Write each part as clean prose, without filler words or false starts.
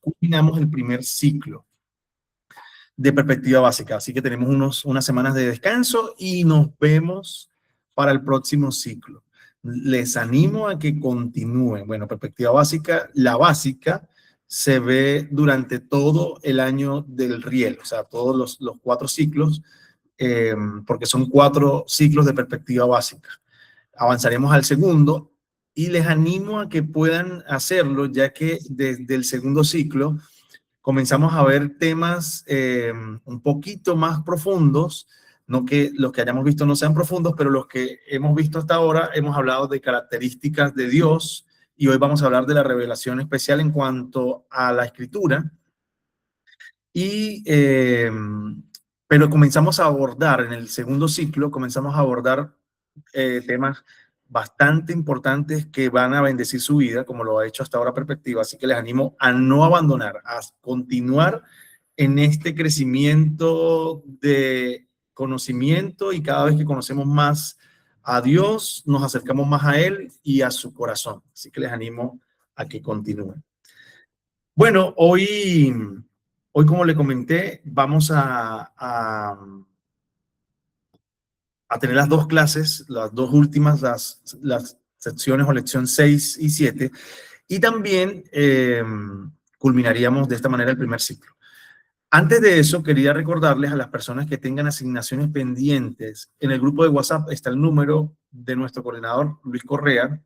culminamos el primer ciclo de perspectiva básica. Así que tenemos unas semanas de descanso y nos vemos para el próximo ciclo. Les animo a que continúen. Bueno, perspectiva básica, la básica se ve durante todo el año del riel, o sea, todos los 4 ciclos, porque son 4 ciclos de perspectiva básica. Avanzaremos al segundo y les animo a que puedan hacerlo, ya que desde el segundo ciclo comenzamos a ver temas un poquito más profundos, no que los que hayamos visto no sean profundos, pero los que hemos visto hasta ahora hemos hablado de características de Dios y hoy vamos a hablar de la revelación especial en cuanto a la escritura. Pero comenzamos a abordar en el segundo ciclo, comenzamos a abordar temas bastante importantes que van a bendecir su vida, como lo ha hecho hasta ahora Perspectiva. Así que les animo a no abandonar, a continuar en este crecimiento de conocimiento, y cada vez que conocemos más a Dios, nos acercamos más a Él y a su corazón. Así que les animo a que continúen. Bueno, hoy como le comenté, vamos a tener las 2 clases, las 2 últimas, las secciones o lección 6 y 7, y también culminaríamos de esta manera el primer ciclo. Antes de eso, quería recordarles a las personas que tengan asignaciones pendientes, en el grupo de WhatsApp está el número de nuestro coordinador Luis Correa,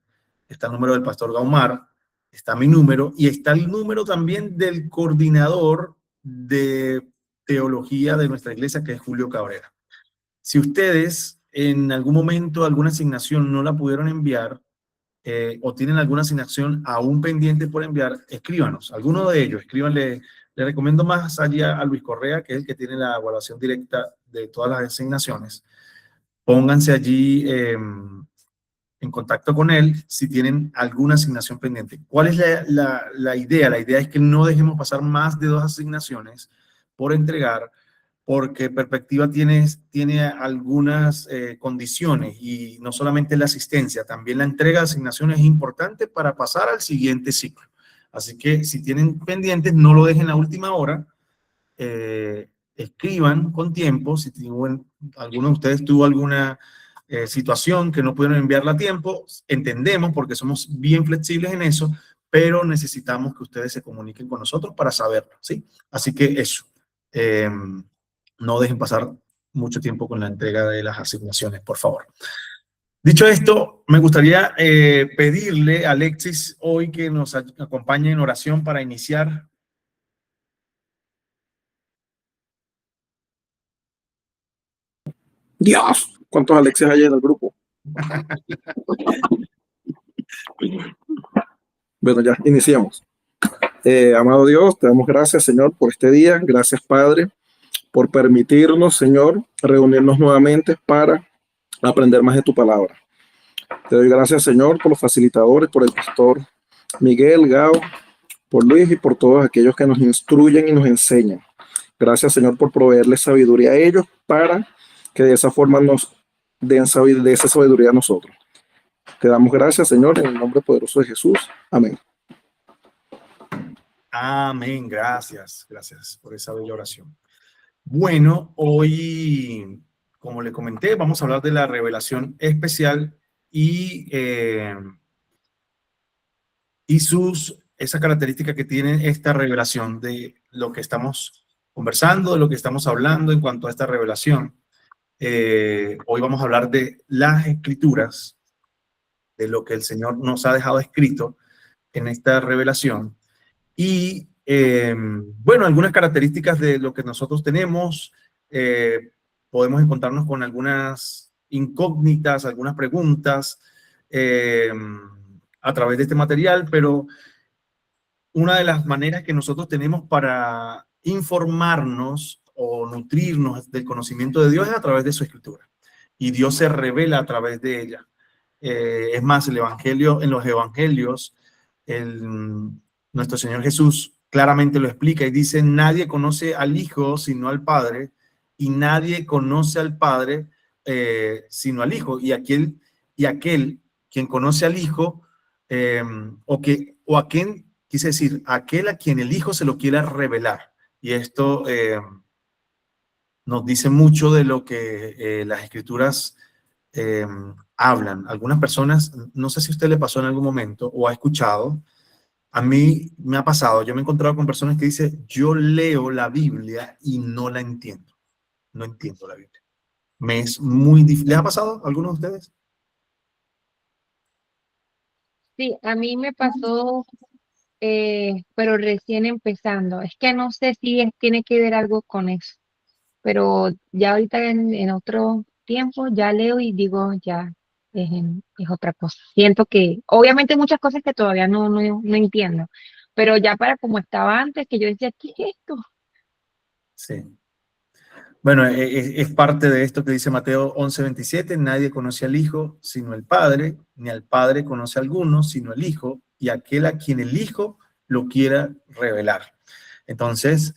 está el número del pastor Gaumar, está mi número y está el número también del coordinador de teología de nuestra iglesia, que es Julio Cabrera. Si ustedes en algún momento alguna asignación no la pudieron enviar o tienen alguna asignación aún pendiente por enviar, escríbanos, alguno de ellos, escríbanle. Le recomiendo más allá a Luis Correa, que es el que tiene la evaluación directa de todas las asignaciones. Pónganse allí en contacto con él si tienen alguna asignación pendiente. ¿Cuál es la idea? La idea es que no dejemos pasar más de 2 asignaciones por entregar, porque Perspectiva tiene algunas condiciones, y no solamente la asistencia, también la entrega de asignaciones es importante para pasar al siguiente ciclo. Así que si tienen pendientes, no lo dejen a última hora, escriban con tiempo. Si alguno de ustedes tuvo alguna situación que no pudieron enviarla a tiempo, entendemos porque somos bien flexibles en eso, pero necesitamos que ustedes se comuniquen con nosotros para saberlo, ¿sí? Así que eso. No dejen pasar mucho tiempo con la entrega de las asignaciones, por favor. Dicho esto, me gustaría pedirle a Alexis hoy que nos acompañe en oración para iniciar. Dios, ¿cuántos Alexis hay en el grupo? Bueno, ya iniciamos. Amado Dios, te damos gracias, Señor, por este día. Gracias, Padre, por permitirnos, Señor, reunirnos nuevamente para aprender más de tu palabra. Te doy gracias, Señor, por los facilitadores, por el pastor Miguel, Gao, por Luis y por todos aquellos que nos instruyen y nos enseñan. Gracias, Señor, por proveerles sabiduría a ellos para que de esa forma nos den de esa sabiduría a nosotros. Te damos gracias, Señor, en el nombre poderoso de Jesús. Amén. Amén. Gracias. Gracias por esa bella oración. Bueno, hoy, como le comenté, vamos a hablar de la revelación especial y esa característica que tiene esta revelación, de lo que estamos conversando, de lo que estamos hablando en cuanto a esta revelación. Hoy vamos a hablar de las escrituras, de lo que el Señor nos ha dejado escrito en esta revelación. Y bueno, algunas características de lo que nosotros tenemos. Podemos encontrarnos con algunas incógnitas, algunas preguntas a través de este material, pero una de las maneras que nosotros tenemos para informarnos o nutrirnos del conocimiento de Dios es a través de su escritura. Y Dios se revela a través de ella. Es más, en los evangelios, nuestro Señor Jesús claramente lo explica y dice: nadie conoce al Hijo sino al Padre, y nadie conoce al Padre sino al Hijo. Y aquel quien conoce al Hijo, o a quien quise decir, aquel a quien el Hijo se lo quiera revelar. Y esto nos dice mucho de lo que las Escrituras eh, hablan. Algunas personas, no sé si a usted le pasó en algún momento o ha escuchado, a mí me ha pasado, yo me he encontrado con personas que dicen, yo leo la Biblia y no la entiendo. No entiendo la Biblia. Me es muy difícil. ¿Les ha pasado a algunos de ustedes? Sí, a mí me pasó, pero recién empezando. Es que no sé si tiene que ver algo con eso, pero ya ahorita en otro tiempo ya leo y digo, ya es otra cosa. Siento que, obviamente hay muchas cosas que todavía no entiendo, pero ya para como estaba antes, que yo decía, ¿qué es esto? Sí. Bueno, es parte de esto que dice Mateo 11:27, nadie conoce al Hijo sino el Padre, ni al Padre conoce a alguno sino el Hijo, y aquel a quien el Hijo lo quiera revelar. Entonces,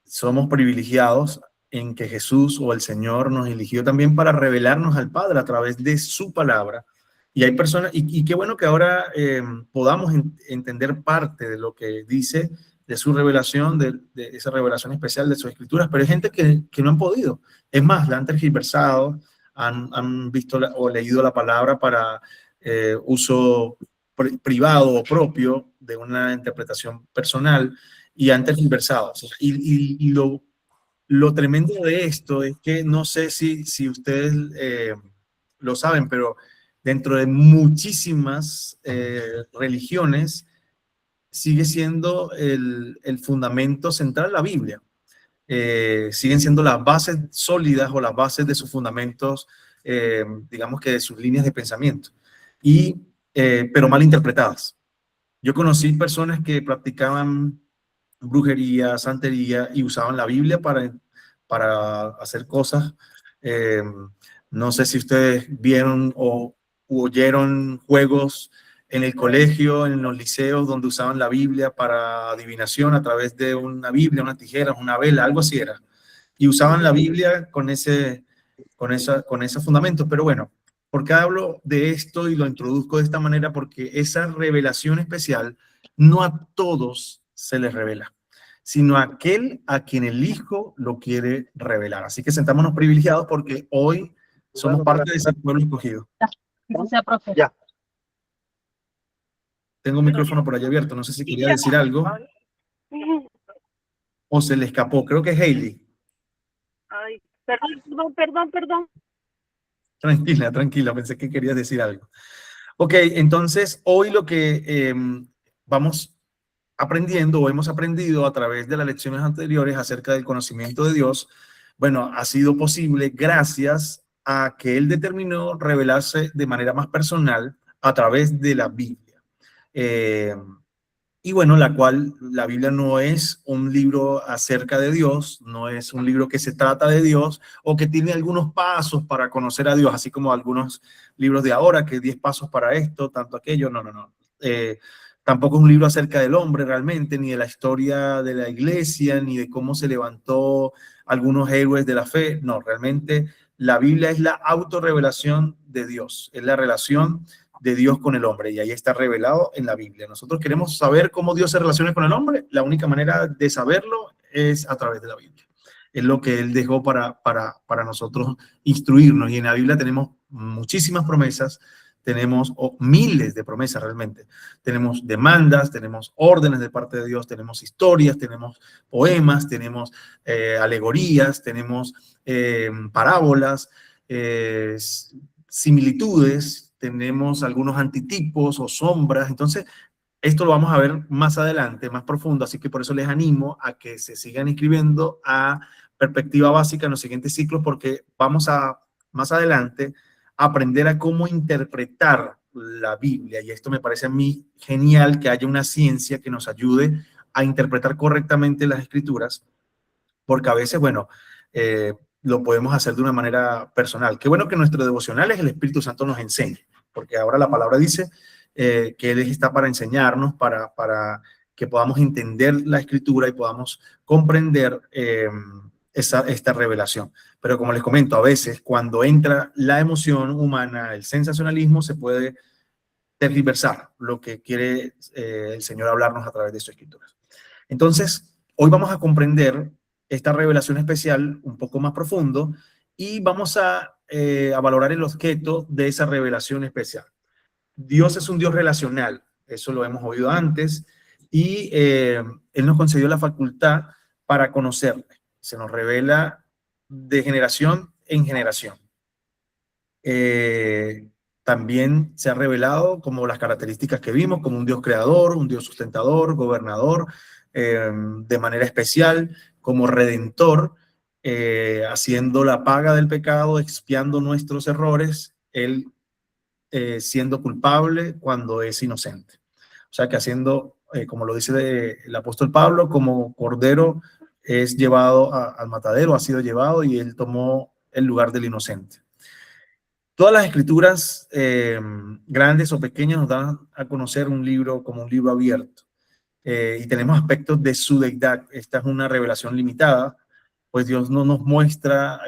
somos privilegiados en que Jesús o el Señor nos eligió también para revelarnos al Padre a través de su palabra. Y hay personas, y qué bueno que ahora podamos entender parte de lo que dice de su revelación, de esa revelación especial de sus escrituras, pero hay gente que no han podido. Es más, la han tergiversado, han visto o leído la palabra para uso privado o propio de una interpretación personal y han tergiversado. Y lo tremendo de esto es que no sé si ustedes lo saben, pero dentro de muchísimas religiones, sigue siendo el fundamento central la Biblia. Siguen siendo las bases sólidas o las bases de sus fundamentos, digamos que de sus líneas de pensamiento, pero mal interpretadas. Yo conocí personas que practicaban brujería, santería y usaban la Biblia para hacer cosas. Eh, no sé si ustedes vieron o oyeron juegos en el colegio, en los liceos, donde usaban la Biblia para adivinación a través de una Biblia, unas tijeras, una vela, algo así era. Y usaban la Biblia con esos fundamentos. Pero bueno, ¿por qué hablo de esto y lo introduzco de esta manera? Porque esa revelación especial no a todos se les revela, sino a aquel a quien el Hijo lo quiere revelar. Así que sentámonos privilegiados porque hoy somos parte de ese pueblo escogido. Ya. Tengo un micrófono por allá abierto, no sé si quería decir algo o se le escapó. Creo que es Hailey. Ay, perdón. Tranquila, tranquila, pensé que querías decir algo. Ok, entonces hoy lo que vamos aprendiendo o hemos aprendido a través de las lecciones anteriores acerca del conocimiento de Dios, bueno, ha sido posible gracias a que Él determinó revelarse de manera más personal a través de la Biblia. Y bueno, la Biblia no es un libro acerca de Dios, no es un libro que se trata de Dios o que tiene algunos pasos para conocer a Dios, así como algunos libros de ahora, que 10 pasos para esto, tanto aquello, no. Tampoco es un libro acerca del hombre realmente, ni de la historia de la iglesia, ni de cómo se levantó algunos héroes de la fe. No, realmente la Biblia es la autorrevelación de Dios, es la relación de Dios con el hombre, y ahí está revelado en la Biblia. Nosotros queremos saber cómo Dios se relaciona con el hombre. La única manera de saberlo es a través de la Biblia. Es lo que Él dejó para nosotros instruirnos, y en la Biblia tenemos muchísimas promesas, tenemos miles de promesas realmente. Tenemos demandas, tenemos órdenes de parte de Dios, tenemos historias, tenemos poemas, tenemos alegorías, tenemos parábolas, similitudes, tenemos algunos antitipos o sombras. Entonces, esto lo vamos a ver más adelante, más profundo, así que por eso les animo a que se sigan inscribiendo a Perspectiva Básica en los siguientes ciclos, porque vamos a, más adelante, aprender a cómo interpretar la Biblia, y esto me parece a mí genial, que haya una ciencia que nos ayude a interpretar correctamente las escrituras, porque a veces, bueno, lo podemos hacer de una manera personal. Qué bueno que nuestro devocional es el Espíritu Santo nos enseñe, porque ahora la palabra dice que Él está para enseñarnos, para que podamos entender la escritura y podamos comprender esta revelación. Pero como les comento, a veces cuando entra la emoción humana, el sensacionalismo, se puede tergiversar lo que quiere el Señor hablarnos a través de sus escrituras. Entonces, hoy vamos a comprender esta revelación especial un poco más profundo y vamos a valorar el objeto de esa revelación especial. Dios es un Dios relacional, eso lo hemos oído antes, y Él nos concedió la facultad para conocerle. Se nos revela de generación en generación. También se ha revelado como las características que vimos, como un Dios creador, un Dios sustentador, gobernador, de manera especial, como redentor, haciendo la paga del pecado, expiando nuestros errores, Él siendo culpable cuando es inocente. O sea que haciendo, como lo dice el apóstol Pablo, como cordero es llevado al matadero, ha sido llevado y Él tomó el lugar del inocente. Todas las escrituras, grandes o pequeñas, nos dan a conocer un libro como un libro abierto. Y tenemos aspectos de su deidad. Esta es una revelación limitada, pues Dios no nos muestra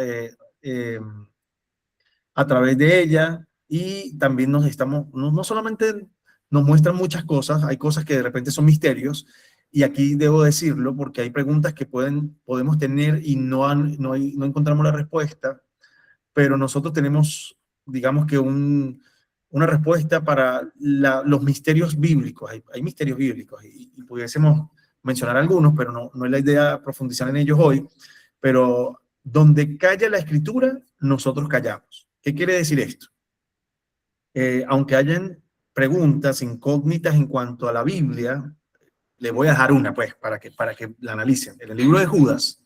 a través de ella, y también no solamente nos muestran muchas cosas, hay cosas que de repente son misterios, y aquí debo decirlo porque hay preguntas que podemos tener y no encontramos la respuesta, pero nosotros tenemos, digamos que una respuesta para los misterios bíblicos. Hay misterios bíblicos y pudiésemos mencionar algunos, pero no es la idea profundizar en ellos hoy. Pero donde calla la escritura, nosotros callamos. ¿Qué quiere decir esto? Aunque hayan preguntas incógnitas en cuanto a la Biblia, le voy a dejar una, pues, para que la analicen. En el libro de Judas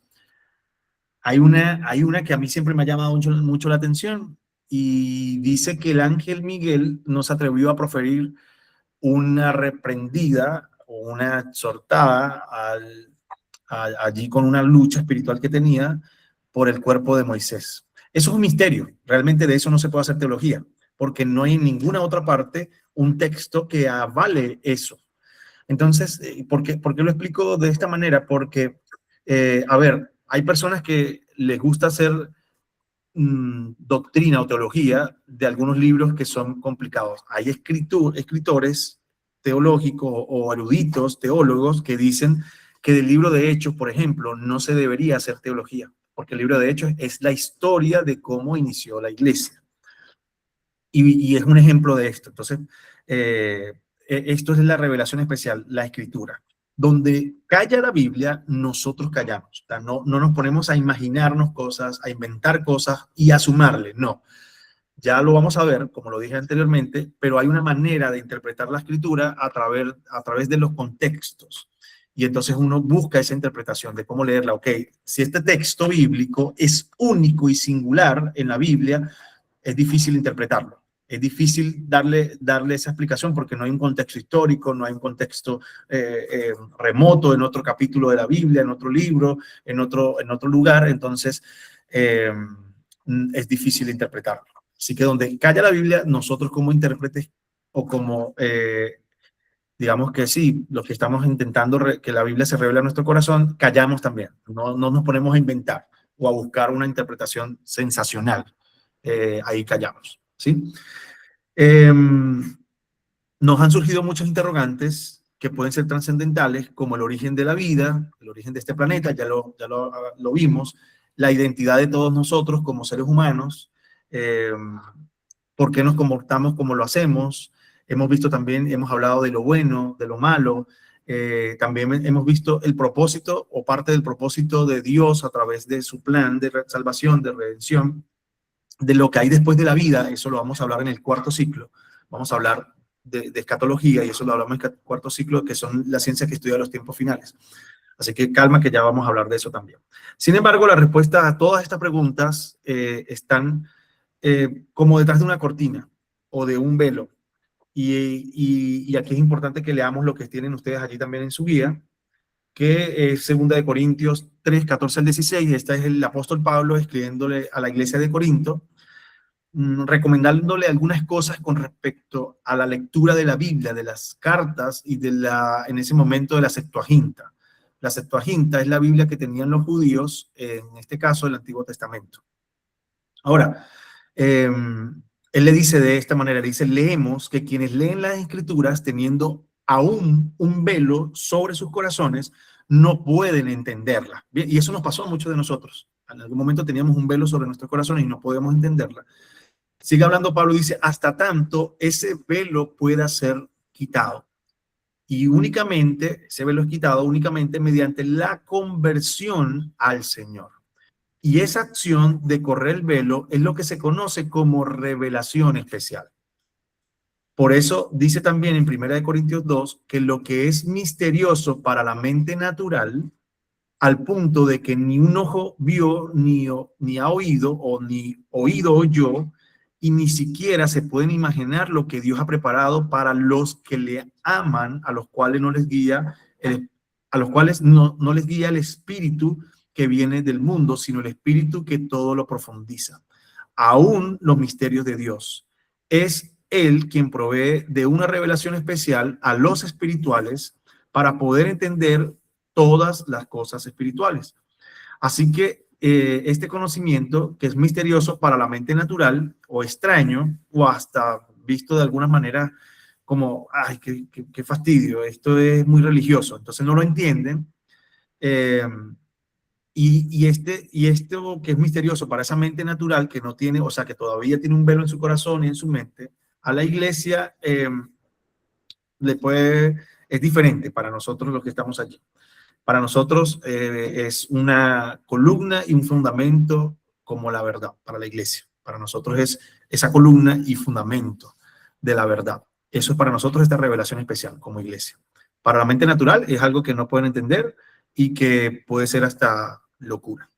hay una que a mí siempre me ha llamado mucho la atención, y dice que el ángel Miguel no se atrevió a proferir una reprendida o una exhortada allí con una lucha espiritual que tenía por el cuerpo de Moisés. Eso es un misterio. Realmente de eso no se puede hacer teología, porque no hay en ninguna otra parte un texto que avale eso. Entonces, ¿por qué lo explico de esta manera? Porque, a ver, hay personas que les gusta hacer doctrina o teología de algunos libros que son complicados. Hay escritores teológicos o eruditos, teólogos, que dicen que del libro de Hechos, por ejemplo, no se debería hacer teología, porque el libro de Hechos es la historia de cómo inició la iglesia. Y es un ejemplo de esto. Entonces, esto es la revelación especial, la escritura. Donde calla la Biblia, nosotros callamos. O sea, no nos ponemos a imaginarnos cosas, a inventar cosas y a sumarle. No. Ya lo vamos a ver, como lo dije anteriormente, pero hay una manera de interpretar la escritura a través de los contextos. Y entonces uno busca esa interpretación de cómo leerla. Ok, si este texto bíblico es único y singular en la Biblia, es difícil interpretarlo. Es difícil darle esa explicación porque no hay un contexto histórico, no hay un contexto remoto en otro capítulo de la Biblia, en otro libro, en otro lugar. Entonces, es difícil interpretarlo. Así que donde calla la Biblia, nosotros como intérpretes o como, digamos que sí, los que estamos intentando que la Biblia se revele a nuestro corazón, callamos también. No nos ponemos a inventar o a buscar una interpretación sensacional. Ahí callamos, ¿sí? Nos han surgido muchos interrogantes que pueden ser trascendentales, como el origen de la vida, el origen de este planeta, ya lo vimos, la identidad de todos nosotros como seres humanos, por qué nos comportamos como lo hacemos. Hemos visto también, hemos hablado de lo bueno, de lo malo. También hemos visto el propósito o parte del propósito de Dios a través de su plan de salvación, de redención, de lo que hay después de la vida. Eso lo vamos a hablar en el cuarto ciclo. Vamos a hablar de escatología, y eso lo hablamos en el cuarto ciclo, que son las ciencias que estudian los tiempos finales. Así que calma, que ya vamos a hablar de eso también. Sin embargo, la respuesta a todas estas preguntas están como detrás de una cortina o de un velo. Y aquí es importante que leamos lo que tienen ustedes allí también en su guía, que es 2 de Corintios 3, 14 al 16. Este es el apóstol Pablo escribiéndole a la iglesia de Corinto, recomendándole algunas cosas con respecto a la lectura de la Biblia, de las cartas y en ese momento de la Septuaginta. La Septuaginta es la Biblia que tenían los judíos, en este caso el Antiguo Testamento. Ahora, él le dice de esta manera, le dice, leemos que quienes leen las escrituras teniendo aún un velo sobre sus corazones, no pueden entenderla. Bien, y eso nos pasó a muchos de nosotros. En algún momento teníamos un velo sobre nuestros corazones y no podemos entenderla. Sigue hablando Pablo, dice, hasta tanto ese velo pueda ser quitado. Y únicamente, ese velo es quitado únicamente mediante la conversión al Señor. Y esa acción de correr el velo es lo que se conoce como revelación especial. Por eso dice también en 1 Corintios 2 que lo que es misterioso para la mente natural, al punto de que ni un ojo vio, ni ha oído, o ni oído oyó, y ni siquiera se pueden imaginar lo que Dios ha preparado para los que le aman, a los cuales no les guía no les guía el espíritu que viene del mundo, sino el espíritu que todo lo profundiza. Aún los misterios de Dios. Es Él quien provee de una revelación especial a los espirituales para poder entender todas las cosas espirituales. Así que este conocimiento, que es misterioso para la mente natural o extraño, o hasta visto de alguna manera como, ay, qué fastidio, esto es muy religioso, entonces no lo entienden. Y esto que es misterioso para esa mente natural que no tiene, o sea, que todavía tiene un velo en su corazón y en su mente, a la iglesia es diferente para nosotros los que estamos allí. Para nosotros es una columna y un fundamento como la verdad para la iglesia. Para nosotros es esa columna y fundamento de la verdad. Eso es para nosotros esta revelación especial como iglesia. Para la mente natural es algo que no pueden entender y que puede ser hasta locura.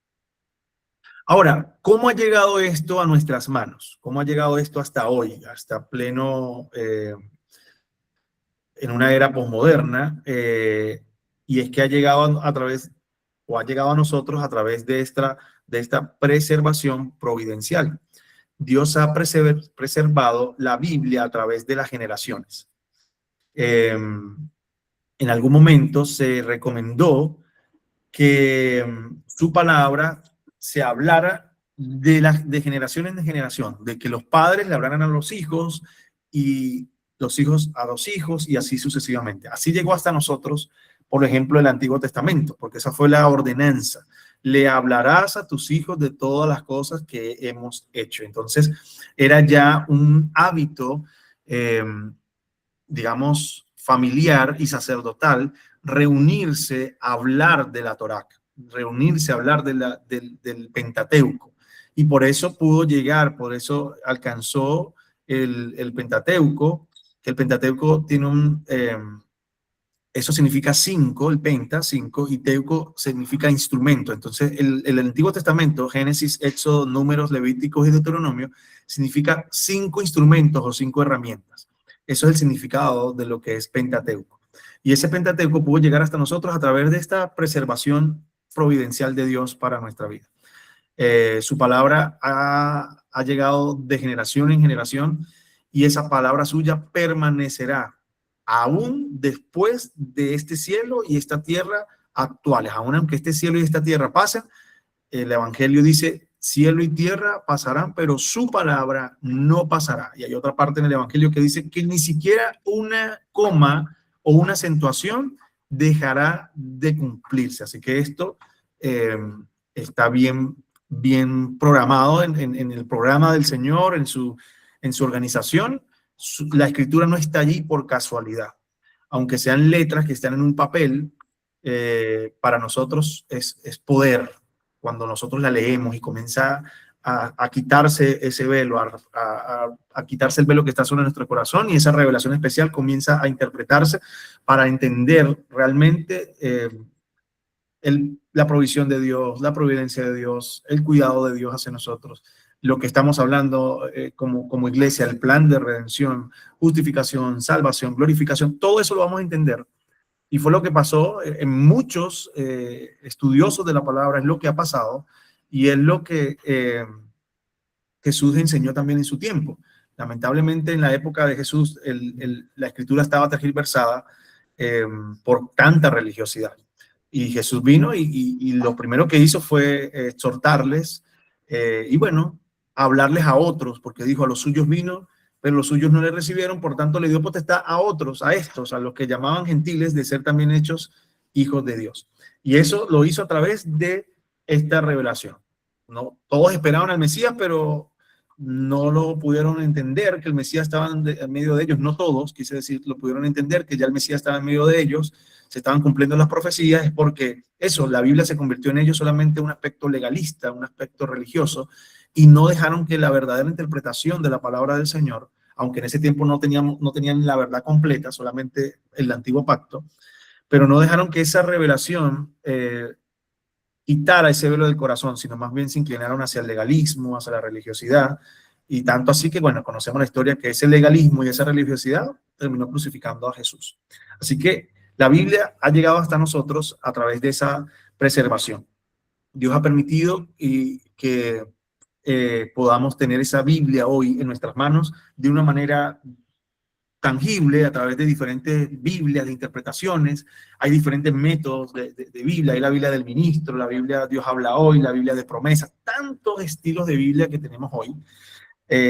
Ahora, ¿cómo ha llegado esto a nuestras manos? ¿Cómo ha llegado esto hasta hoy, hasta pleno, en una era posmoderna? Y es que ha llegado a través, o ha llegado a nosotros a través de esta preservación providencial. Dios ha preservado la Biblia a través de las generaciones. En algún momento se recomendó que su palabra se hablara de generación en generación, de que los padres le hablaran a los hijos y los hijos a los hijos y así sucesivamente. Así llegó hasta nosotros, por ejemplo, el Antiguo Testamento, porque esa fue la ordenanza. Le hablarás a tus hijos de todas las cosas que hemos hecho. Entonces, era ya un hábito, digamos, familiar y sacerdotal, reunirse a hablar de la Torá, reunirse a hablar del Pentateuco. Y por eso pudo llegar, por eso alcanzó el Pentateuco, que el Pentateuco tiene eso significa 5, el penta, 5, y teuco significa instrumento. Entonces, el Antiguo Testamento, Génesis, Éxodo, Números, Levíticos y Deuteronomio, significa 5 instrumentos o 5 herramientas. Eso es el significado de lo que es Pentateuco. Y ese Pentateuco pudo llegar hasta nosotros a través de esta preservación providencial de Dios para nuestra vida. Su palabra ha llegado de generación en generación y esa palabra suya permanecerá aún después de este cielo y esta tierra actuales. Aún aunque este cielo y esta tierra pasen, el Evangelio dice, cielo y tierra pasarán, pero su palabra no pasará. Y hay otra parte en el Evangelio que dice que ni siquiera una coma o una acentuación dejará de cumplirse. Así que esto está bien programado en el programa del Señor, en su organización. La escritura no está allí por casualidad. Aunque sean letras que están en un papel, para nosotros es poder. Cuando nosotros la leemos y comienza a quitarse ese velo, a quitarse el velo que está sobre nuestro corazón, y esa revelación especial comienza a interpretarse para entender realmente la provisión de Dios, la providencia de Dios, el cuidado de Dios hacia nosotros. Lo que estamos hablando como iglesia, el plan de redención, justificación, salvación, glorificación, todo eso lo vamos a entender. Y fue lo que pasó en muchos estudiosos de la palabra, es lo que ha pasado y es lo que Jesús enseñó también en su tiempo. Lamentablemente en la época de Jesús la escritura estaba tergiversada por tanta religiosidad. Y Jesús vino y lo primero que hizo fue exhortarles y bueno, a hablarles a otros, porque dijo, a los suyos vino, pero los suyos no le recibieron, por tanto le dio potestad a otros, a estos, a los que llamaban gentiles, de ser también hechos hijos de Dios. Y eso lo hizo a través de esta revelación. No, todos esperaban al Mesías, pero no lo pudieron entender, que el Mesías estaba en medio de ellos. No todos, quise decir, lo pudieron entender, que ya el Mesías estaba en medio de ellos, se estaban cumpliendo las profecías, es porque eso, la Biblia se convirtió en ellos solamente un aspecto legalista, un aspecto religioso, y no dejaron que la verdadera interpretación de la palabra del Señor, aunque en ese tiempo no tenían la verdad completa, solamente el antiguo pacto, pero no dejaron que esa revelación quitara ese velo del corazón, sino más bien se inclinaron hacia el legalismo, hacia la religiosidad, y tanto así que, bueno, conocemos la historia que ese legalismo y esa religiosidad terminó crucificando a Jesús. Así que la Biblia ha llegado hasta nosotros a través de esa preservación. Dios ha permitido que podamos tener esa Biblia hoy en nuestras manos de una manera tangible, a través de diferentes Biblias, de interpretaciones. Hay diferentes métodos de Biblia. Hay la Biblia del ministro, la Biblia Dios habla hoy, la Biblia de promesas, tantos estilos de Biblia que tenemos hoy.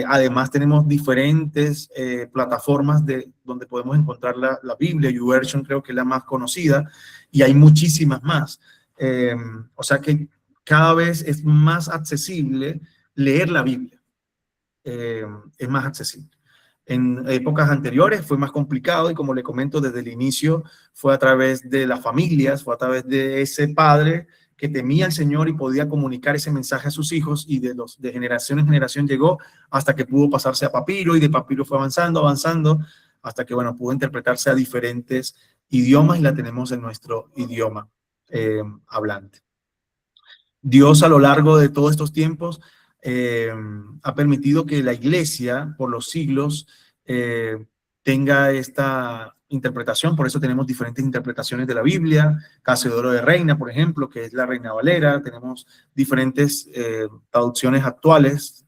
Además tenemos diferentes plataformas donde podemos encontrar la Biblia. YouVersion creo que es la más conocida, y hay muchísimas más. O sea que cada vez es más accesible leer la Biblia. Es más accesible. En épocas anteriores fue más complicado, y como le comento, desde el inicio fue a través de las familias, fue a través de ese padre que temía al Señor y podía comunicar ese mensaje a sus hijos, y de generación en generación llegó hasta que pudo pasarse a papiro, y de papiro fue avanzando, hasta que, bueno, pudo interpretarse a diferentes idiomas, y la tenemos en nuestro idioma hablante. Dios, a lo largo de todos estos tiempos, ha permitido que la iglesia por los siglos tenga esta interpretación. Por eso tenemos diferentes interpretaciones de la Biblia. Casiodoro de Reina, por ejemplo, que es la Reina Valera. Tenemos diferentes traducciones actuales.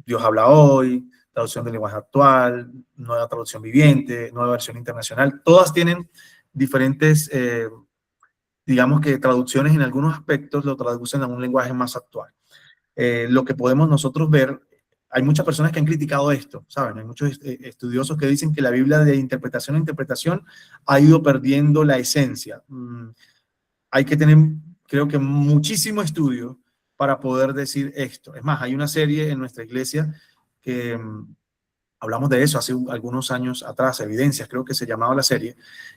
Dios habla hoy, traducción del lenguaje actual, nueva traducción viviente, nueva versión internacional. Todas tienen diferentes digamos que traducciones. En algunos aspectos lo traducen a un lenguaje más actual. Lo que podemos nosotros ver, hay muchas personas que han criticado esto, ¿saben? Hay muchos estudiosos que dicen que la Biblia de interpretación a interpretación ha ido perdiendo la esencia. Hay que tener, creo que, muchísimo estudio para poder decir esto. Es más, hay una serie en nuestra iglesia que hablamos de eso hace algunos años atrás, Evidencias, creo que se llamaba la serie,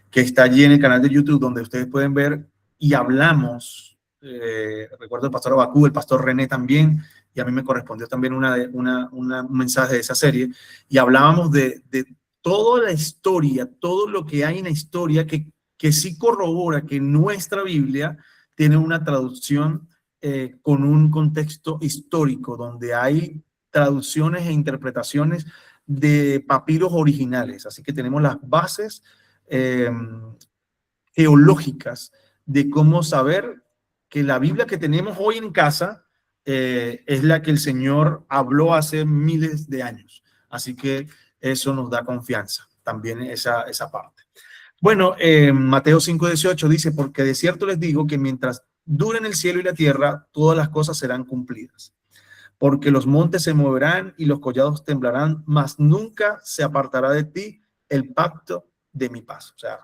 que está allí en el canal de YouTube, donde ustedes pueden ver, y hablamos. Recuerdo el pastor Abacú, el pastor René también, y a mí me correspondió también un mensaje de esa serie, y hablábamos de toda la historia, todo lo que hay en la historia que sí corrobora que nuestra Biblia tiene una traducción con un contexto histórico, donde hay traducciones e interpretaciones de papiros originales. Así que tenemos las bases geológicas de cómo saber que la Biblia que tenemos hoy en casa es la que el Señor habló hace miles de años. Así que eso nos da confianza, también esa parte. Bueno, Mateo 5:18 dice, porque de cierto les digo que mientras duren el cielo y la tierra, todas las cosas serán cumplidas. Porque los montes se moverán y los collados temblarán, mas nunca se apartará de ti el pacto de mi paz. O sea,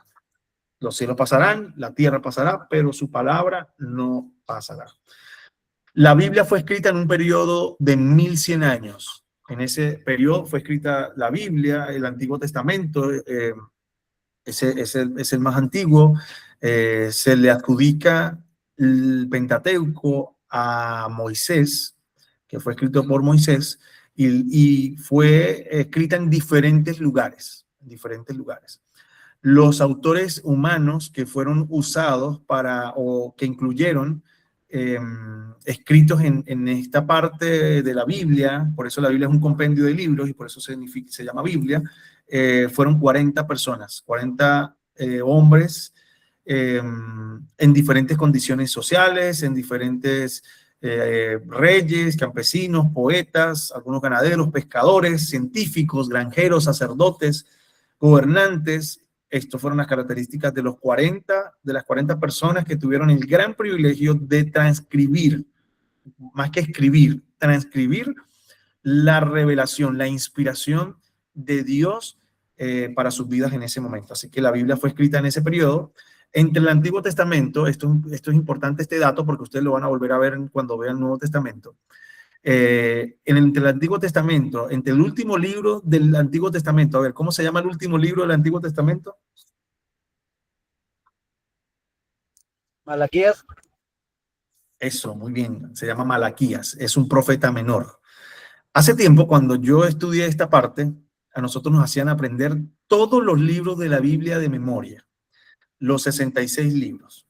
los cielos pasarán, la tierra pasará, pero su palabra no pasará. La Biblia fue escrita en un periodo de 1100 años. En ese periodo fue escrita la Biblia, el Antiguo Testamento, es el más antiguo. Se le adjudica el Pentateuco a Moisés, que fue escrito por Moisés, y fue escrita en diferentes lugares. Los autores humanos que fueron usados o que incluyeron escritos en esta parte de la Biblia, por eso la Biblia es un compendio de libros y por eso se llama Biblia, fueron 40 personas, 40 hombres en diferentes condiciones sociales, en diferentes reyes, campesinos, poetas, algunos ganaderos, pescadores, científicos, granjeros, sacerdotes, gobernantes. Estas fueron las características de las 40 personas que tuvieron el gran privilegio de transcribir, más que escribir, transcribir la revelación, la inspiración de Dios para sus vidas en ese momento. Así que la Biblia fue escrita en ese periodo. Entre el Antiguo Testamento, esto es importante, este dato, porque ustedes lo van a volver a ver cuando vean el Nuevo Testamento. Entre el Antiguo Testamento, entre el último libro del Antiguo Testamento, a ver, ¿cómo se llama el último libro del Antiguo Testamento? Malaquías. Eso, muy bien, se llama Malaquías, es un profeta menor. Hace tiempo, cuando yo estudié esta parte, a nosotros nos hacían aprender todos los libros de la Biblia de memoria, los 66 libros.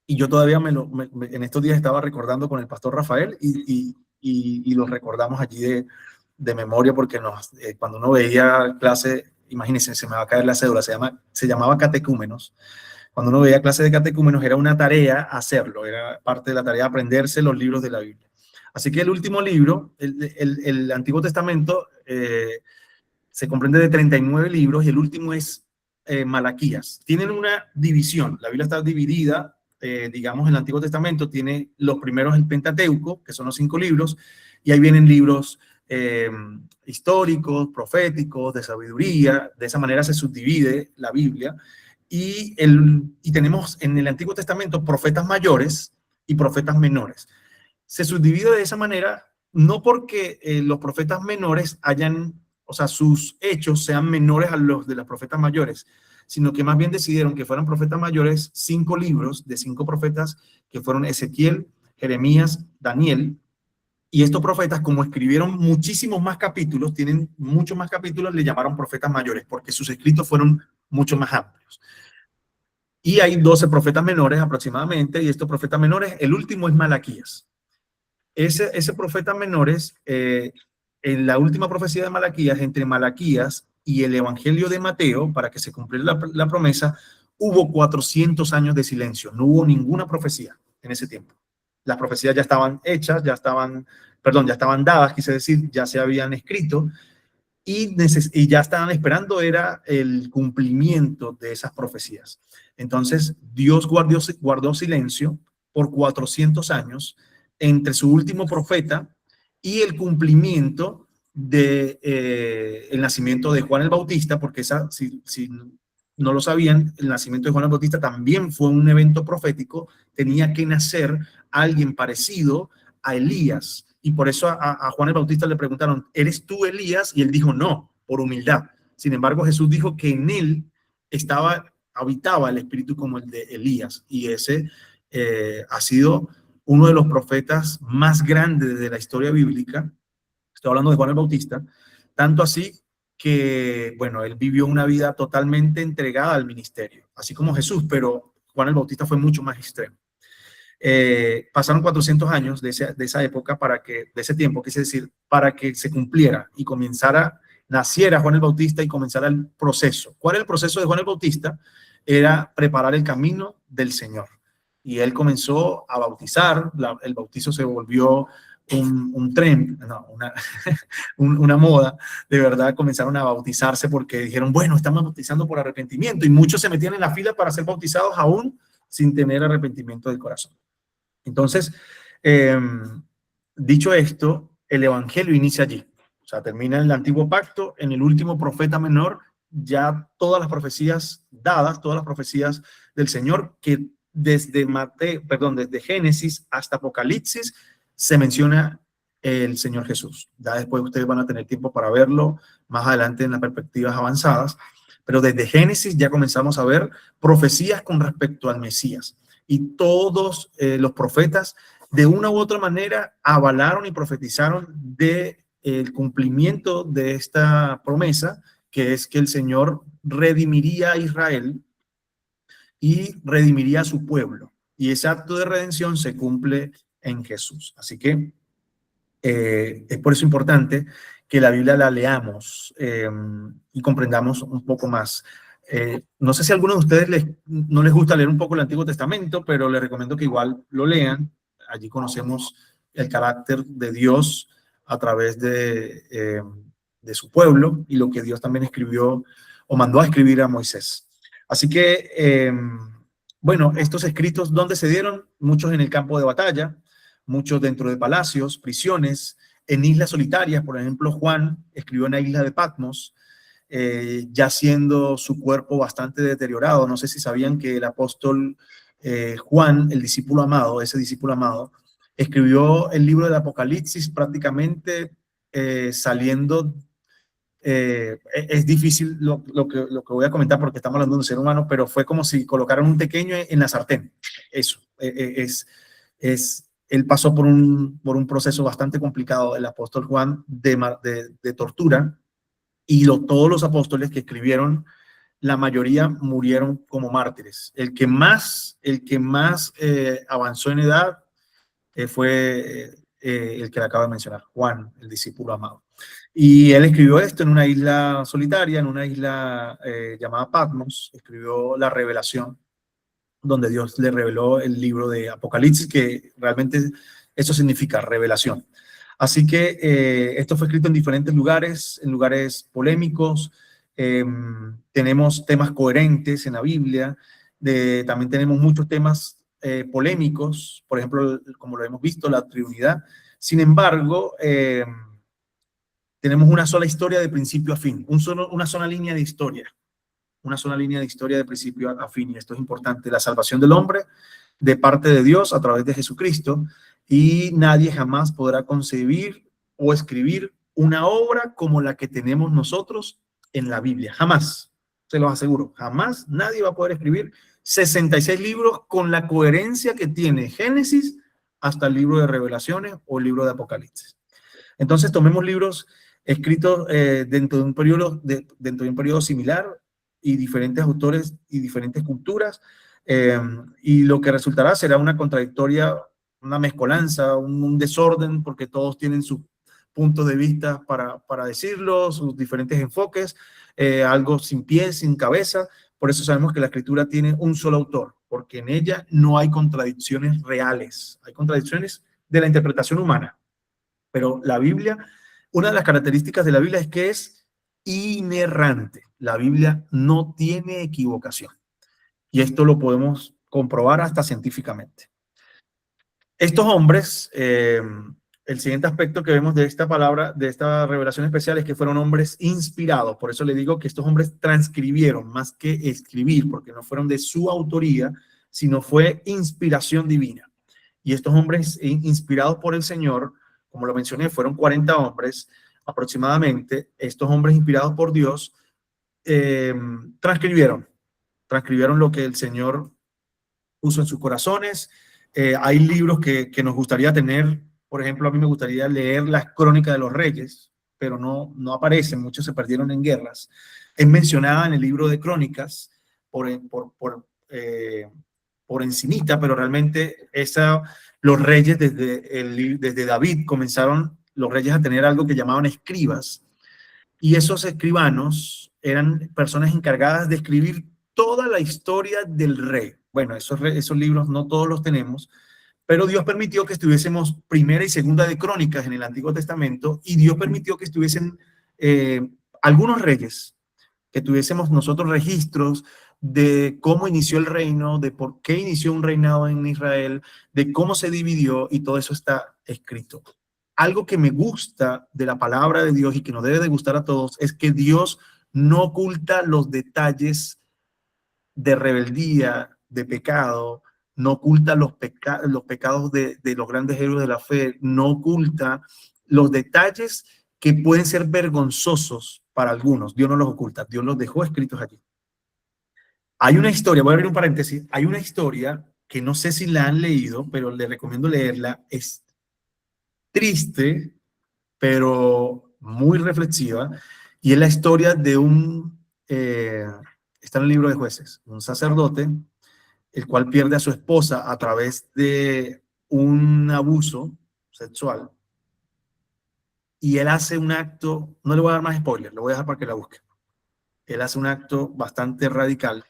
Y yo todavía en estos días estaba recordando con el pastor Rafael y los recordamos allí de memoria, porque cuando uno veía clase, imagínense, se me va a caer la cédula, se llamaba catecúmenos. Cuando uno veía clase de catecúmenos era una tarea hacerlo, era parte de la tarea aprenderse los libros de la Biblia. Así que el último libro, el Antiguo Testamento, se comprende de 39 libros y el último es Malaquías. Tienen una división, la Biblia está dividida, digamos, en el Antiguo Testamento tiene los primeros el Pentateuco, que son los 5 libros, y ahí vienen libros históricos, proféticos, de sabiduría. De esa manera se subdivide la Biblia. Y tenemos en el Antiguo Testamento profetas mayores y profetas menores. Se subdivide de esa manera no porque los profetas menores o sea, sus hechos sean menores a los de los profetas mayores, sino que más bien decidieron que fueran profetas mayores 5 libros de 5 profetas que fueron Ezequiel, Jeremías, Daniel. Y estos profetas, como escribieron muchísimos más capítulos, tienen muchos más capítulos, le llamaron profetas mayores porque sus escritos fueron mucho más amplios. Y hay 12 profetas menores aproximadamente, y estos profetas menores, el último es Malaquías. Ese profeta menores, en la última profecía de Malaquías, entre Malaquías y el Evangelio de Mateo, para que se cumpliera la promesa, hubo 400 años de silencio, no hubo ninguna profecía en ese tiempo. Las profecías ya estaban hechas, ya estaban dadas, quise decir, ya se habían escrito, y ya estaban esperando era el cumplimiento de esas profecías. Entonces, Dios guardó silencio por 400 años entre su último profeta y el cumplimiento de el nacimiento de Juan el Bautista, porque si no lo sabían, el nacimiento de Juan el Bautista también fue un evento profético. Tenía que nacer alguien parecido a Elías. Y por eso a Juan el Bautista le preguntaron, ¿eres tú Elías? Y él dijo, no, por humildad. Sin embargo, Jesús dijo que en él habitaba el espíritu como el de Elías. Y ese ha sido uno de los profetas más grandes de la historia bíblica. Estoy hablando de Juan el Bautista. Tanto así que, bueno, él vivió una vida totalmente entregada al ministerio, así como Jesús, pero Juan el Bautista fue mucho más extremo. Pasaron 400 años de esa época, de ese tiempo, quise decir, para que se cumpliera y naciera Juan el Bautista y comenzara el proceso. ¿Cuál era el proceso de Juan el Bautista? Era preparar el camino del Señor. Y él comenzó a bautizar, el bautizo se volvió un trend, una moda. De verdad comenzaron a bautizarse porque dijeron, bueno, estamos bautizando por arrepentimiento, y muchos se metían en la fila para ser bautizados aún sin tener arrepentimiento del corazón. Entonces, dicho esto, el evangelio inicia allí. O sea, termina en el antiguo pacto, en el último profeta menor, ya todas las profecías dadas, todas las profecías del Señor, que desde Génesis hasta Apocalipsis se menciona el Señor Jesús. Ya después ustedes van a tener tiempo para verlo más adelante en las perspectivas avanzadas, pero desde Génesis ya comenzamos a ver profecías con respecto al Mesías. Y todos los profetas, de una u otra manera, avalaron y profetizaron del cumplimiento de esta promesa, que es que el Señor redimiría a Israel y redimiría a su pueblo. Y ese acto de redención se cumple en Jesús. Así que es por eso importante que la Biblia la leamos y comprendamos un poco más. No sé si a alguno de ustedes no les gusta leer un poco el Antiguo Testamento, pero les recomiendo que igual lo lean. Allí conocemos el carácter de Dios a través de su pueblo y lo que Dios también escribió o mandó a escribir a Moisés. Así que, bueno, estos escritos, ¿dónde se dieron? Muchos en el campo de batalla, muchos dentro de palacios, prisiones, en islas solitarias. Por ejemplo, Juan escribió en la isla de Patmos, ya siendo su cuerpo bastante deteriorado. No sé si sabían que el apóstol Juan, el discípulo amado, ese discípulo amado, escribió el libro del Apocalipsis prácticamente saliendo. Es difícil lo que voy a comentar porque estamos hablando de un ser humano, pero fue como si colocaran un pequeño en la sartén. Eso, él pasó por un proceso bastante complicado, el apóstol Juan, de tortura, y todos los apóstoles que escribieron, la mayoría murieron como mártires. El que más avanzó en edad fue el que le acabo de mencionar, Juan, el discípulo amado. Y él escribió esto en una isla solitaria, en una isla llamada Patmos. Escribió la revelación, donde Dios le reveló el libro de Apocalipsis, que realmente eso significa revelación. Así que esto fue escrito en lugares polémicos. Tenemos temas coherentes en la Biblia. También tenemos muchos temas polémicos, por ejemplo, como lo hemos visto, la Trinidad. Sin embargo, tenemos una sola historia de principio a fin, una sola línea de historia. Una sola línea de historia de principio a fin, y esto es importante: la salvación del hombre de parte de Dios a través de Jesucristo, y nadie jamás podrá concebir o escribir una obra como la que tenemos nosotros en la Biblia. Jamás, se los aseguro, jamás nadie va a poder escribir 66 libros con la coherencia que tiene Génesis hasta el libro de Revelaciones o el libro de Apocalipsis. Entonces tomemos libros escritos dentro de un periodo similar, y diferentes autores y diferentes culturas, y lo que resultará será una contradictoria, una mezcolanza, un desorden, porque todos tienen sus puntos de vista para decirlo, sus diferentes enfoques, algo sin pies, sin cabeza. Por eso sabemos que la escritura tiene un solo autor, porque en ella no hay contradicciones reales, hay contradicciones de la interpretación humana. Pero la Biblia, una de las características de la Biblia es que es inerrante. La Biblia no tiene equivocación. Y esto lo podemos comprobar hasta científicamente. Estos hombres, el siguiente aspecto que vemos de esta palabra, de esta revelación especial, es que fueron hombres inspirados. Por eso le digo que estos hombres transcribieron más que escribir, porque no fueron de su autoría, sino fue inspiración divina. Y estos hombres inspirados por el Señor, como lo mencioné, fueron 40 hombres aproximadamente. Estos hombres inspirados por Dios transcribieron lo que el Señor puso en sus corazones. Hay libros que nos gustaría tener. Por ejemplo, a mí me gustaría leer las Crónicas de los Reyes, pero no aparecen, muchos se perdieron en guerras. Es mencionada en el libro de Crónicas por encimita, pero realmente los reyes desde David comenzaron los reyes a tener algo que llamaban escribas, y esos escribanos eran personas encargadas de escribir toda la historia del rey. Bueno, esos libros no todos los tenemos, pero Dios permitió que estuviésemos Primera y Segunda de Crónicas en el Antiguo Testamento, y Dios permitió que estuviesen algunos reyes, que tuviésemos nosotros registros de cómo inició el reino, de por qué inició un reinado en Israel, de cómo se dividió, y todo eso está escrito. Algo que me gusta de la palabra de Dios y que nos debe de gustar a todos es que Dios no oculta los detalles de rebeldía, de pecado, no oculta los pecados de los grandes héroes de la fe, no oculta los detalles que pueden ser vergonzosos para algunos. Dios no los oculta, Dios los dejó escritos allí. Hay una historia, voy a abrir un paréntesis, hay una historia que no sé si la han leído, pero les recomiendo leerla. Es triste, pero muy reflexiva, y es la historia de está en el libro de Jueces, un sacerdote, el cual pierde a su esposa a través de un abuso sexual, y él hace un acto, no le voy a dar más spoilers, lo voy a dejar para que la busque. Él hace un acto bastante radical,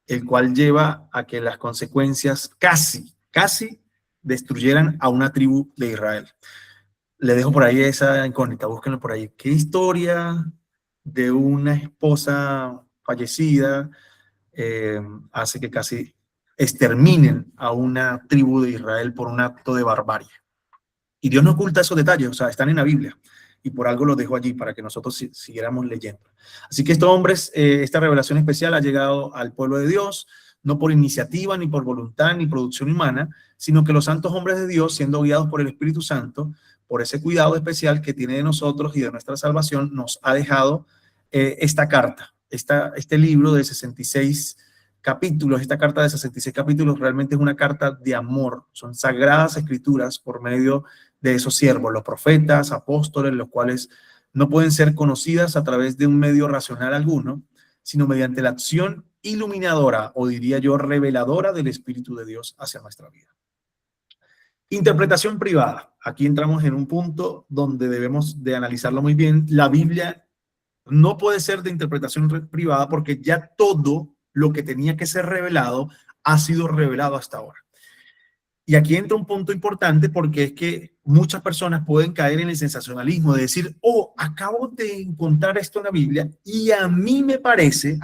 el cual lleva a que las consecuencias casi destruyeran a una tribu de Israel. Le dejo por ahí esa incógnita, búsquenlo por ahí. ¿Qué historia de una esposa fallecida hace que casi exterminen a una tribu de Israel por un acto de barbarie? Y Dios no oculta esos detalles, o sea, están en la Biblia. Y por algo los dejo allí para que nosotros siguiéramos leyendo. Así que estos hombres, esta revelación especial ha llegado al pueblo de Dios, no por iniciativa, ni por voluntad, ni producción humana, sino que los santos hombres de Dios, siendo guiados por el Espíritu Santo, por ese cuidado especial que tiene de nosotros y de nuestra salvación, nos ha dejado esta carta, este libro de 66 capítulos. Esta carta de 66 capítulos realmente es una carta de amor, son sagradas escrituras por medio de esos siervos, los profetas, apóstoles, los cuales no pueden ser conocidas a través de un medio racional alguno, sino mediante la acción iluminadora, o diría yo, reveladora del Espíritu de Dios hacia nuestra vida. Interpretación privada. Aquí entramos en un punto donde debemos de analizarlo muy bien. La Biblia no puede ser de interpretación privada porque ya todo lo que tenía que ser revelado ha sido revelado hasta ahora. Y aquí entra un punto importante porque es que muchas personas pueden caer en el sensacionalismo de decir, oh, acabo de encontrar esto en la Biblia y a mí me parece,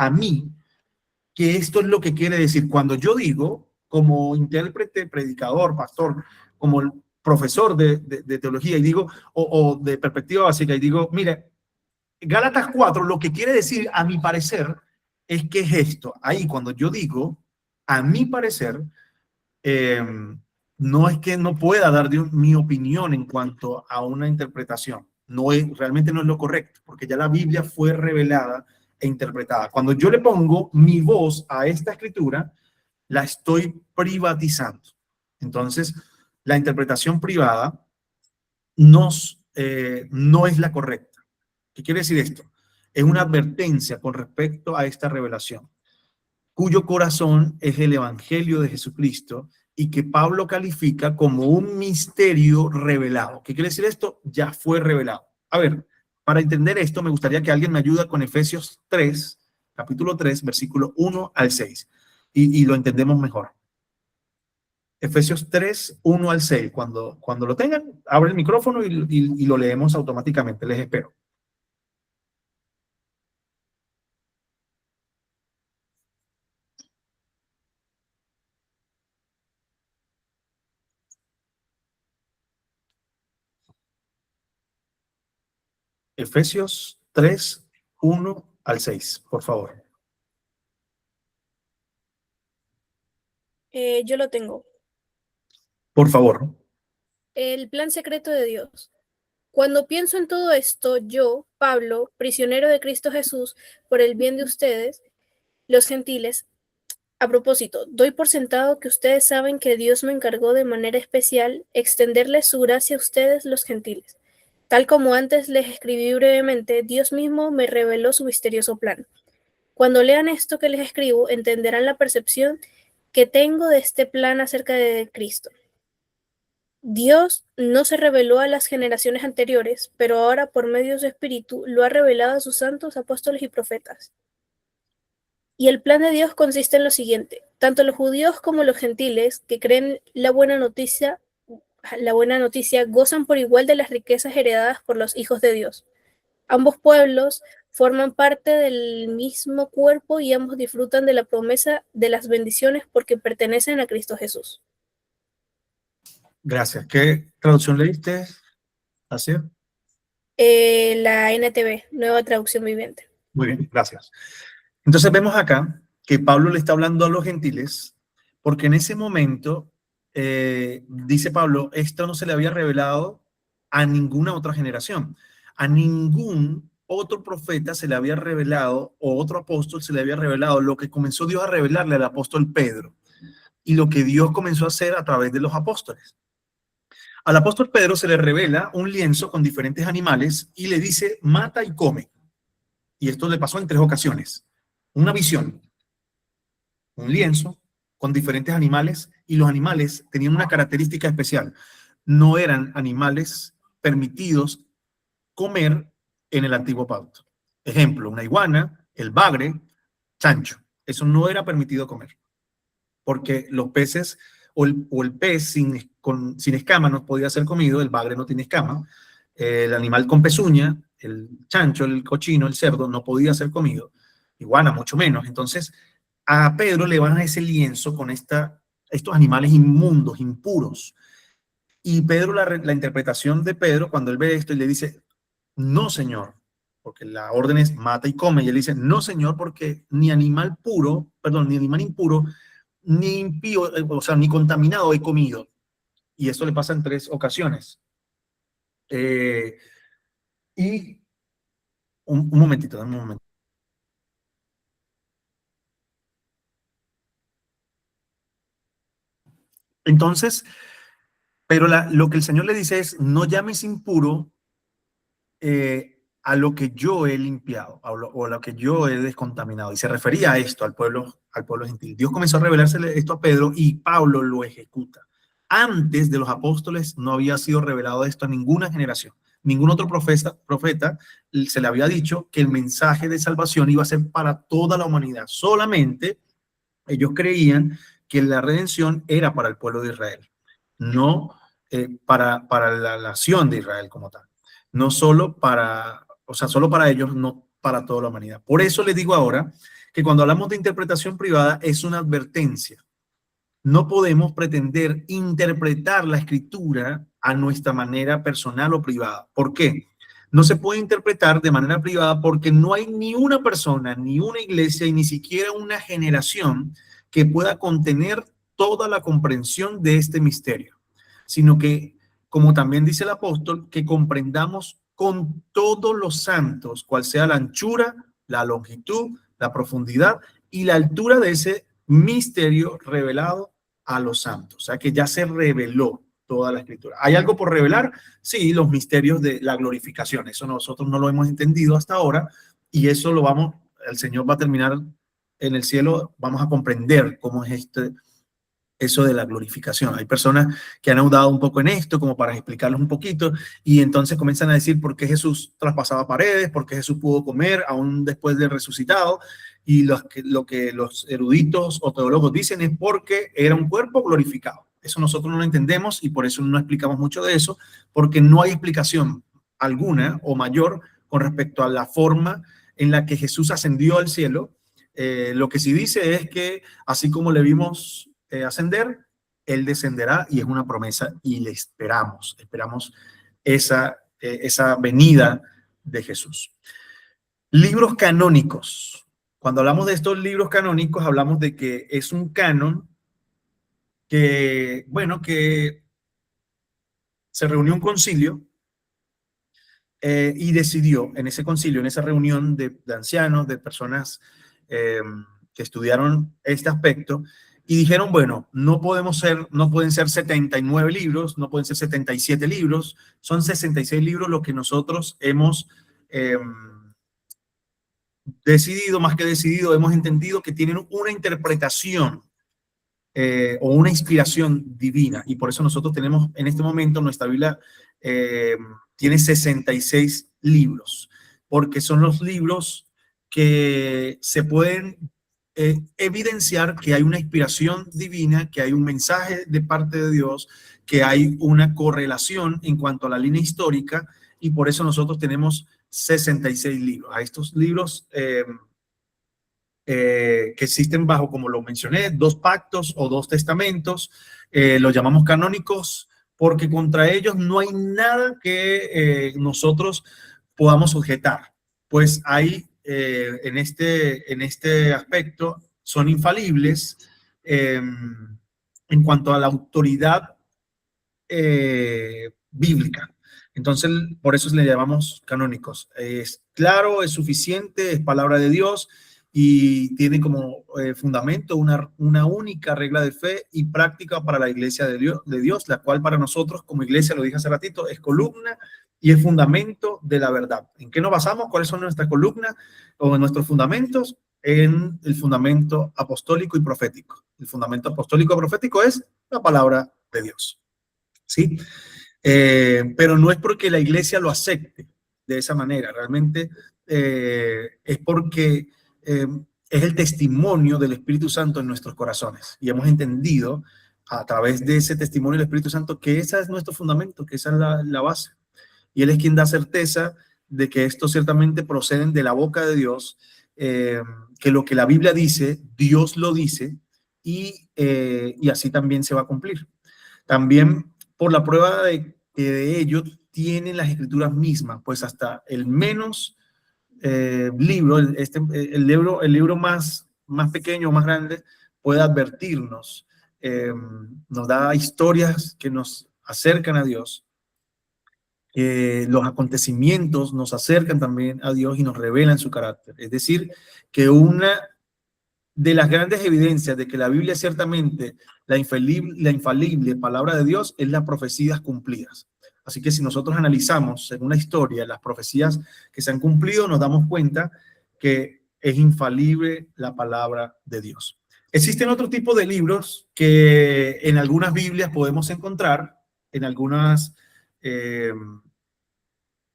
que esto es lo que quiere decir. Cuando yo digo, como intérprete, predicador, pastor, como profesor de teología y digo, o de perspectiva básica y digo, mire, Gálatas 4 lo que quiere decir, a mi parecer, es que es esto. Ahí cuando yo digo, a mi parecer, no es que no pueda dar mi opinión en cuanto a una interpretación. Realmente no es lo correcto, porque ya la Biblia fue revelada e interpretada. Cuando yo le pongo mi voz a esta escritura, la estoy privatizando. Entonces, la interpretación privada no es la correcta. ¿Qué quiere decir esto? Es una advertencia con respecto a esta revelación, cuyo corazón es el Evangelio de Jesucristo y que Pablo califica como un misterio revelado. ¿Qué quiere decir esto? Ya fue revelado. A ver, para entender esto, me gustaría que alguien me ayude con Efesios 3, capítulo 3, versículo 1 al 6, y lo entendemos mejor. Efesios 3, 1 al 6. Cuando lo tengan, abre el micrófono y lo leemos automáticamente. Les espero. Efesios 3, 1 al 6, por favor. Yo lo tengo. Por favor. El plan secreto de Dios. Cuando pienso en todo esto, yo, Pablo, prisionero de Cristo Jesús, por el bien de ustedes, los gentiles, a propósito, doy por sentado que ustedes saben que Dios me encargó de manera especial extenderles su gracia a ustedes, los gentiles. Tal como antes les escribí brevemente, Dios mismo me reveló su misterioso plan. Cuando lean esto que les escribo, entenderán la percepción que tengo de este plan acerca de Cristo. Dios no se reveló a las generaciones anteriores, pero ahora por medio de su Espíritu lo ha revelado a sus santos apóstoles y profetas. Y el plan de Dios consiste en lo siguiente: tanto los judíos como los gentiles que creen la buena noticia gozan por igual de las riquezas heredadas por los hijos de Dios. Ambos pueblos forman parte del mismo cuerpo y ambos disfrutan de la promesa de las bendiciones porque pertenecen a Cristo Jesús. Gracias. ¿Qué traducción leíste? ¿Así? La NTV, Nueva Traducción Viviente. Muy bien, gracias. Entonces vemos acá que Pablo le está hablando a los gentiles, porque en ese momento, dice Pablo, esto no se le había revelado a ninguna otra generación. A ningún otro profeta se le había revelado, o otro apóstol se le había revelado lo que comenzó Dios a revelarle al apóstol Pedro, y lo que Dios comenzó a hacer a través de los apóstoles. Al apóstol Pedro se le revela un lienzo con diferentes animales y le dice, mata y come. Y esto le pasó en 3 ocasiones. Una visión, un lienzo con diferentes animales, y los animales tenían una característica especial. No eran animales permitidos comer en el antiguo pacto. Ejemplo, una iguana, el bagre, chancho. Eso no era permitido comer, porque los peces o el pez sin escama no podía ser comido, el bagre no tiene escama, el animal con pezuña, el chancho, el cochino, el cerdo, no podía ser comido, iguana mucho menos. Entonces, a Pedro le van a ese lienzo con estos animales inmundos, impuros, Y Pedro, la interpretación de Pedro, cuando él ve esto y le dice, no, Señor, porque la orden es mata y come, y él dice, no, Señor, porque ni animal puro, perdón, ni animal impuro, ni impío, o sea, ni contaminado he comido. Y esto le pasa en 3 ocasiones. Y un momentito, dame un momento. Entonces, pero lo que el Señor le dice es, no llames impuro a lo que yo he limpiado, o a lo que yo he descontaminado. Y se refería a esto, al pueblo gentil. Dios comenzó a revelársele esto a Pedro y Pablo lo ejecuta. Antes de los apóstoles no había sido revelado esto a ninguna generación. Ningún otro profeta se le había dicho que el mensaje de salvación iba a ser para toda la humanidad. Solamente ellos creían que la redención era para el pueblo de Israel, no para la nación de Israel como tal. No solo para, o sea, solo para ellos, no para toda la humanidad. Por eso les digo ahora que cuando hablamos de interpretación privada es una advertencia. No podemos pretender interpretar la escritura a nuestra manera personal o privada. ¿Por qué? No se puede interpretar de manera privada porque no hay ni una persona, ni una iglesia y ni siquiera una generación que pueda contener toda la comprensión de este misterio, sino que, como también dice el apóstol, que comprendamos con todos los santos cuál sea la anchura, la longitud, la profundidad y la altura de ese misterio revelado a los santos. O sea que ya se reveló toda la escritura. ¿Hay algo por revelar? Sí, los misterios de la glorificación. Eso nosotros no lo hemos entendido hasta ahora y eso lo vamos, el Señor va a terminar en el cielo, vamos a comprender cómo es eso de la glorificación. Hay personas que han ahondado un poco en esto como para explicarles un poquito y entonces comienzan a decir por qué Jesús traspasaba paredes, por qué Jesús pudo comer aún después de resucitado, y lo que los eruditos o teólogos dicen es porque era un cuerpo glorificado. Eso nosotros no lo entendemos y por eso no explicamos mucho de eso, porque no hay explicación alguna o mayor con respecto a la forma en la que Jesús ascendió al cielo. Lo que sí dice es que así como le vimos ascender, él descenderá y es una promesa y le esperamos esa venida de Jesús. Libros canónicos. Cuando hablamos de estos libros canónicos, hablamos de que es un canon que, bueno, que se reunió un concilio y decidió en ese concilio, en esa reunión de ancianos, de personas que estudiaron este aspecto, y dijeron, bueno, no pueden ser 79 libros, no pueden ser 77 libros, son 66 libros lo que nosotros hemos decidido, más que decidido, hemos entendido que tienen una interpretación o una inspiración divina, y por eso nosotros tenemos en este momento nuestra Biblia tiene 66 libros, porque son los libros que se pueden evidenciar que hay una inspiración divina, que hay un mensaje de parte de Dios, que hay una correlación en cuanto a la línea histórica, y por eso nosotros tenemos 66 libros. A estos libros que existen bajo, como lo mencioné, 2 pactos o 2 testamentos, los llamamos canónicos porque contra ellos no hay nada que nosotros podamos objetar, pues hay en este aspecto son infalibles en cuanto a la autoridad bíblica. Entonces, por eso le llamamos canónicos. Es claro, es suficiente, es palabra de Dios y tiene como fundamento una única regla de fe y práctica para la iglesia de Dios, la cual para nosotros como iglesia, lo dije hace ratito, es columna y es fundamento de la verdad. ¿En qué nos basamos? ¿Cuáles son nuestras columnas o nuestros fundamentos? En el fundamento apostólico y profético. El fundamento apostólico y profético es la palabra de Dios. ¿Sí? Pero no es porque la iglesia lo acepte de esa manera, realmente es porque es el testimonio del Espíritu Santo en nuestros corazones y hemos entendido a través de ese testimonio del Espíritu Santo que ese es nuestro fundamento, que esa es la base, y Él es quien da certeza de que estos ciertamente proceden de la boca de Dios, que lo que la Biblia dice, Dios lo dice y así también se va a cumplir. También por la prueba de que de ello tienen las escrituras mismas, pues hasta el menos libro, el libro más pequeño, más grande, puede advertirnos, nos da historias que nos acercan a Dios. Los acontecimientos nos acercan también a Dios y nos revelan su carácter. Es decir, que una de las grandes evidencias de que la Biblia es ciertamente la infalible palabra de Dios es las profecías cumplidas. Así que si nosotros analizamos en una historia las profecías que se han cumplido, nos damos cuenta que es infalible la palabra de Dios. Existen otro tipo de libros que en algunas Biblias podemos encontrar, en algunas,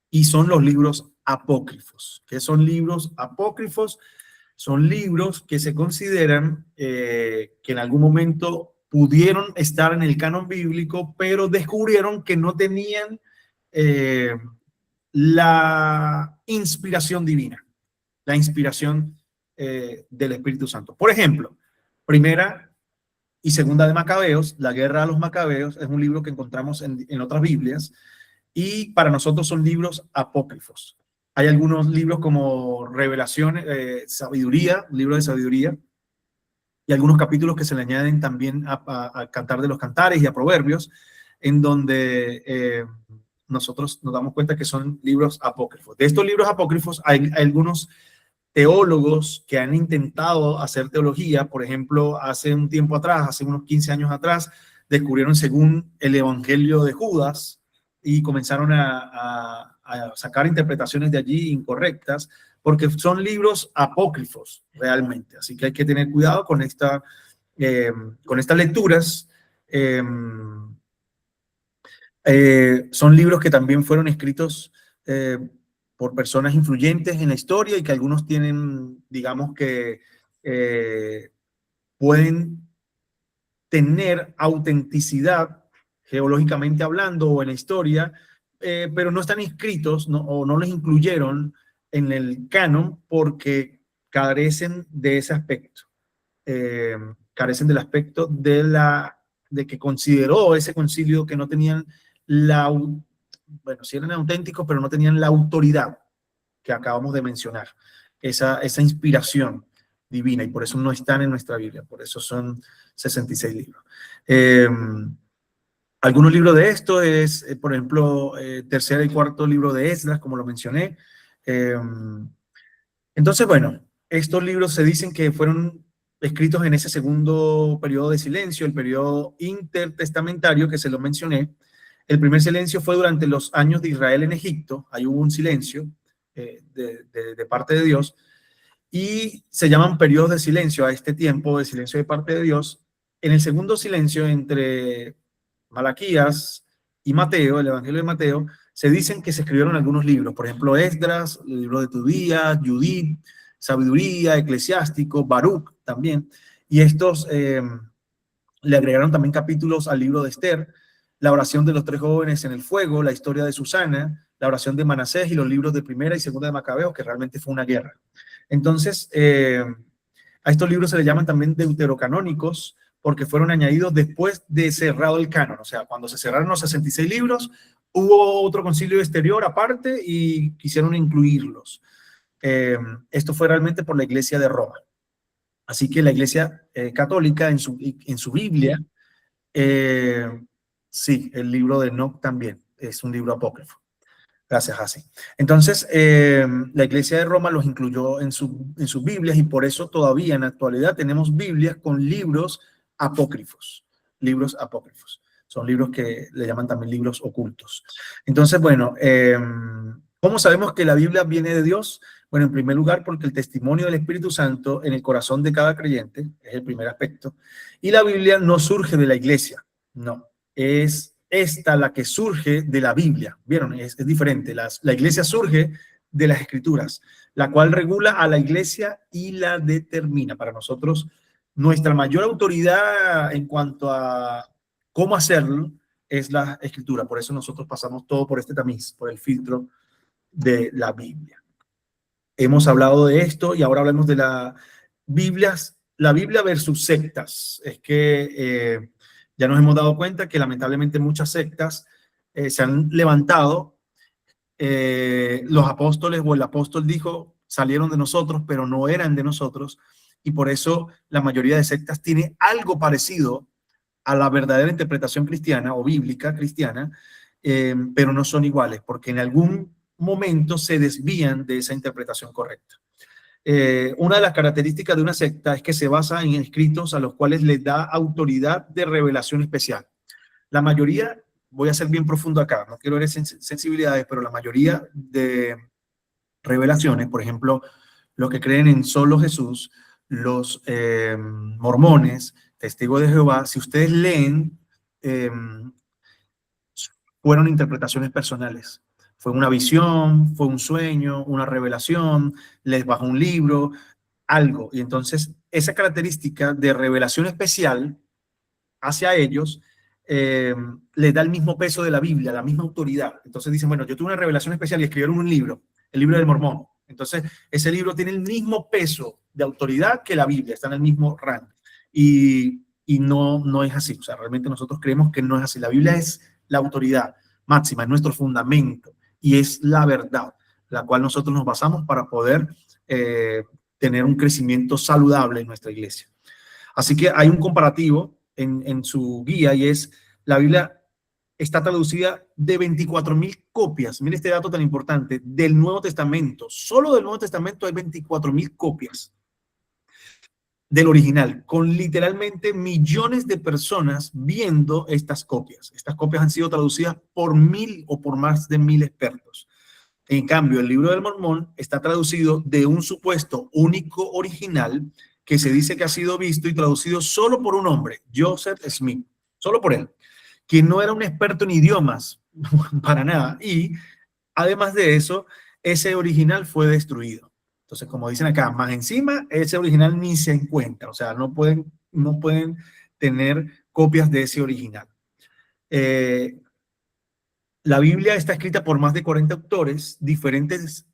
y son los libros apócrifos. ¿Qué son libros apócrifos? Son libros que se consideran que en algún momento pudieron estar en el canon bíblico, pero descubrieron que no tenían la inspiración divina, la inspiración del Espíritu Santo. Por ejemplo, Primera y Segunda de Macabeos, la guerra de los Macabeos, es un libro que encontramos en otras Biblias y para nosotros son libros apócrifos. Hay algunos libros como Revelaciones, Sabiduría, libro de sabiduría, y algunos capítulos que se le añaden también a Cantar de los Cantares y a Proverbios, en donde nosotros nos damos cuenta que son libros apócrifos. De estos libros apócrifos hay algunos teólogos que han intentado hacer teología. Por ejemplo, hace un tiempo atrás, hace unos 15 años atrás, descubrieron según el Evangelio de Judas y comenzaron a sacar interpretaciones de allí incorrectas, porque son libros apócrifos realmente. Así que hay que tener cuidado con estas lecturas. Son libros que también fueron escritos por personas influyentes en la historia y que algunos tienen, digamos que pueden tener autenticidad geológicamente hablando o en la historia, pero no están inscritos o no les incluyeron en el canon porque carecen de ese aspecto. Carecen del aspecto de que consideró ese concilio que no tenían bueno, sí eran auténticos, pero no tenían la autoridad que acabamos de mencionar, esa inspiración divina, y por eso no están en nuestra Biblia, por eso son 66 libros. Algunos libros de esto es, por ejemplo, tercer y cuarto libro de Esdras, como lo mencioné. Entonces, bueno, estos libros se dicen que fueron escritos en ese segundo periodo de silencio, el periodo intertestamentario que se lo mencioné. El primer silencio fue durante los años de Israel en Egipto. Ahí hubo un silencio de parte de Dios, y se llaman periodos de silencio a este tiempo de silencio de parte de Dios. En el segundo silencio, entre Malaquías y Mateo, el Evangelio de Mateo, se dicen que se escribieron algunos libros, por ejemplo, Esdras, el libro de Tobías, Judith, Sabiduría, Eclesiástico, Baruch también, y estos le agregaron también capítulos al libro de Esther, la oración de los tres jóvenes en el fuego, la historia de Susana, la oración de Manasés y los libros de Primera y Segunda de Macabeos, que realmente fue una guerra. Entonces, a estos libros se les llaman también deuterocanónicos, porque fueron añadidos después de cerrado el canon. O sea, cuando se cerraron los 66 libros, hubo otro concilio exterior aparte y quisieron incluirlos. Esto fue realmente por la Iglesia de Roma. Así que la Iglesia católica en su Biblia, sí, el libro de Enoc también es un libro apócrifo. Gracias, Hasi. Entonces, la Iglesia de Roma los incluyó en sus Biblias, y por eso todavía en la actualidad tenemos Biblias con libros apócrifos. Libros apócrifos. Son libros que le llaman también libros ocultos. Entonces, bueno, ¿cómo sabemos que la Biblia viene de Dios? Bueno, en primer lugar, porque el testimonio del Espíritu Santo en el corazón de cada creyente es el primer aspecto. Y la Biblia no surge de la Iglesia, no. Es esta la que surge de la Biblia. ¿Vieron? Es diferente. La Iglesia surge de las Escrituras, la cual regula a la Iglesia y la determina. Para nosotros, nuestra mayor autoridad en cuanto a cómo hacerlo es la Escritura. Por eso nosotros pasamos todo por este tamiz, por el filtro de la Biblia. Hemos hablado de esto y ahora hablamos de la Biblia versus sectas. Es que Ya nos hemos dado cuenta que lamentablemente muchas sectas se han levantado. Los apóstoles o el apóstol dijo, salieron de nosotros, pero no eran de nosotros. Y por eso la mayoría de sectas tiene algo parecido a la verdadera interpretación cristiana o bíblica cristiana, pero no son iguales, porque en algún momento se desvían de esa interpretación correcta. Una de las características de una secta es que se basa en escritos a los cuales les da autoridad de revelación especial. La mayoría, voy a ser bien profundo acá, no quiero ver sensibilidades, pero la mayoría de revelaciones, por ejemplo, los que creen en solo Jesús, los mormones, testigos de Jehová, si ustedes leen, fueron interpretaciones personales. Fue una visión, fue un sueño, una revelación, les bajó un libro, algo. Y entonces esa característica de revelación especial hacia ellos les da el mismo peso de la Biblia, la misma autoridad. Entonces dicen, bueno, yo tuve una revelación especial y escribieron un libro, el libro del Mormón. Entonces ese libro tiene el mismo peso de autoridad que la Biblia, está en el mismo rango. Y no es así. O sea, realmente nosotros creemos que no es así. La Biblia es la autoridad máxima, es nuestro fundamento y es la verdad, la cual nosotros nos basamos para poder tener un crecimiento saludable en nuestra iglesia. Así que hay un comparativo en su guía y es la Biblia está traducida de 24,000 copias. Mire este dato tan importante del Nuevo Testamento. Solo del Nuevo Testamento hay 24,000 copias del original, con literalmente millones de personas viendo estas copias. Estas copias han sido traducidas por 1,000 o por más de 1,000 expertos. En cambio, el libro del Mormón está traducido de un supuesto único original que se dice que ha sido visto y traducido solo por un hombre, Joseph Smith, solo por él, quien no era un experto en idiomas para nada. Y además de eso, ese original fue destruido. Entonces, como dicen acá, más encima, ese original ni se encuentra. O sea, no pueden tener copias de ese original. La Biblia está escrita por más de 40 autores diferentes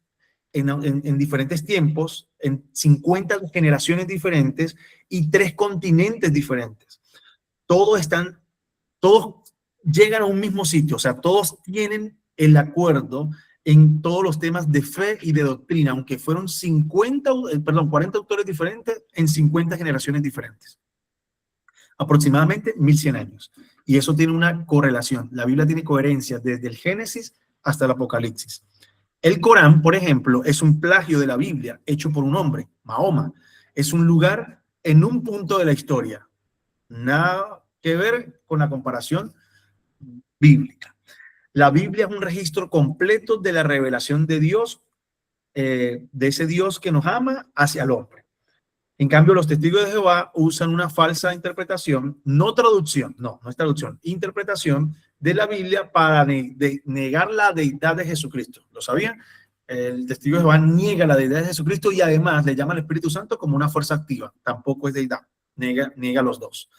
en diferentes tiempos, en 50 generaciones diferentes y 3 continentes diferentes. Todos llegan a un mismo sitio, o sea, todos tienen el acuerdo en todos los temas de fe y de doctrina, aunque fueron 40 autores diferentes en 50 generaciones diferentes. Aproximadamente 1,100 años. Y eso tiene una correlación. La Biblia tiene coherencia desde el Génesis hasta el Apocalipsis. El Corán, por ejemplo, es un plagio de la Biblia hecho por un hombre, Mahoma. Es un lugar en un punto de la historia. Nada que ver con la comparación bíblica. La Biblia es un registro completo de la revelación de Dios, de ese Dios que nos ama hacia el hombre. En cambio, los testigos de Jehová usan una falsa interpretación, no traducción, no es traducción, interpretación de la Biblia para negar la deidad de Jesucristo. ¿Lo sabían? El testigo de Jehová niega la deidad de Jesucristo y además le llama al Espíritu Santo como una fuerza activa. Tampoco es deidad, niega los dos.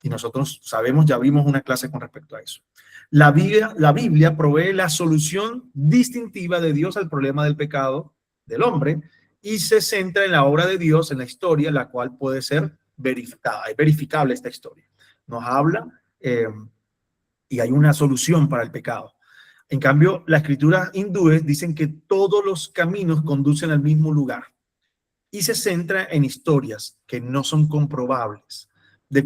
Y nosotros sabemos, ya vimos una clase con respecto a eso. La Biblia provee la solución distintiva de Dios al problema del pecado del hombre y se centra en la obra de Dios, en la historia, la cual puede ser verificada. Es verificable esta historia. Nos habla y hay una solución para el pecado. En cambio, las escrituras hindúes dicen que todos los caminos conducen al mismo lugar y se centra en historias que no son comprobables, de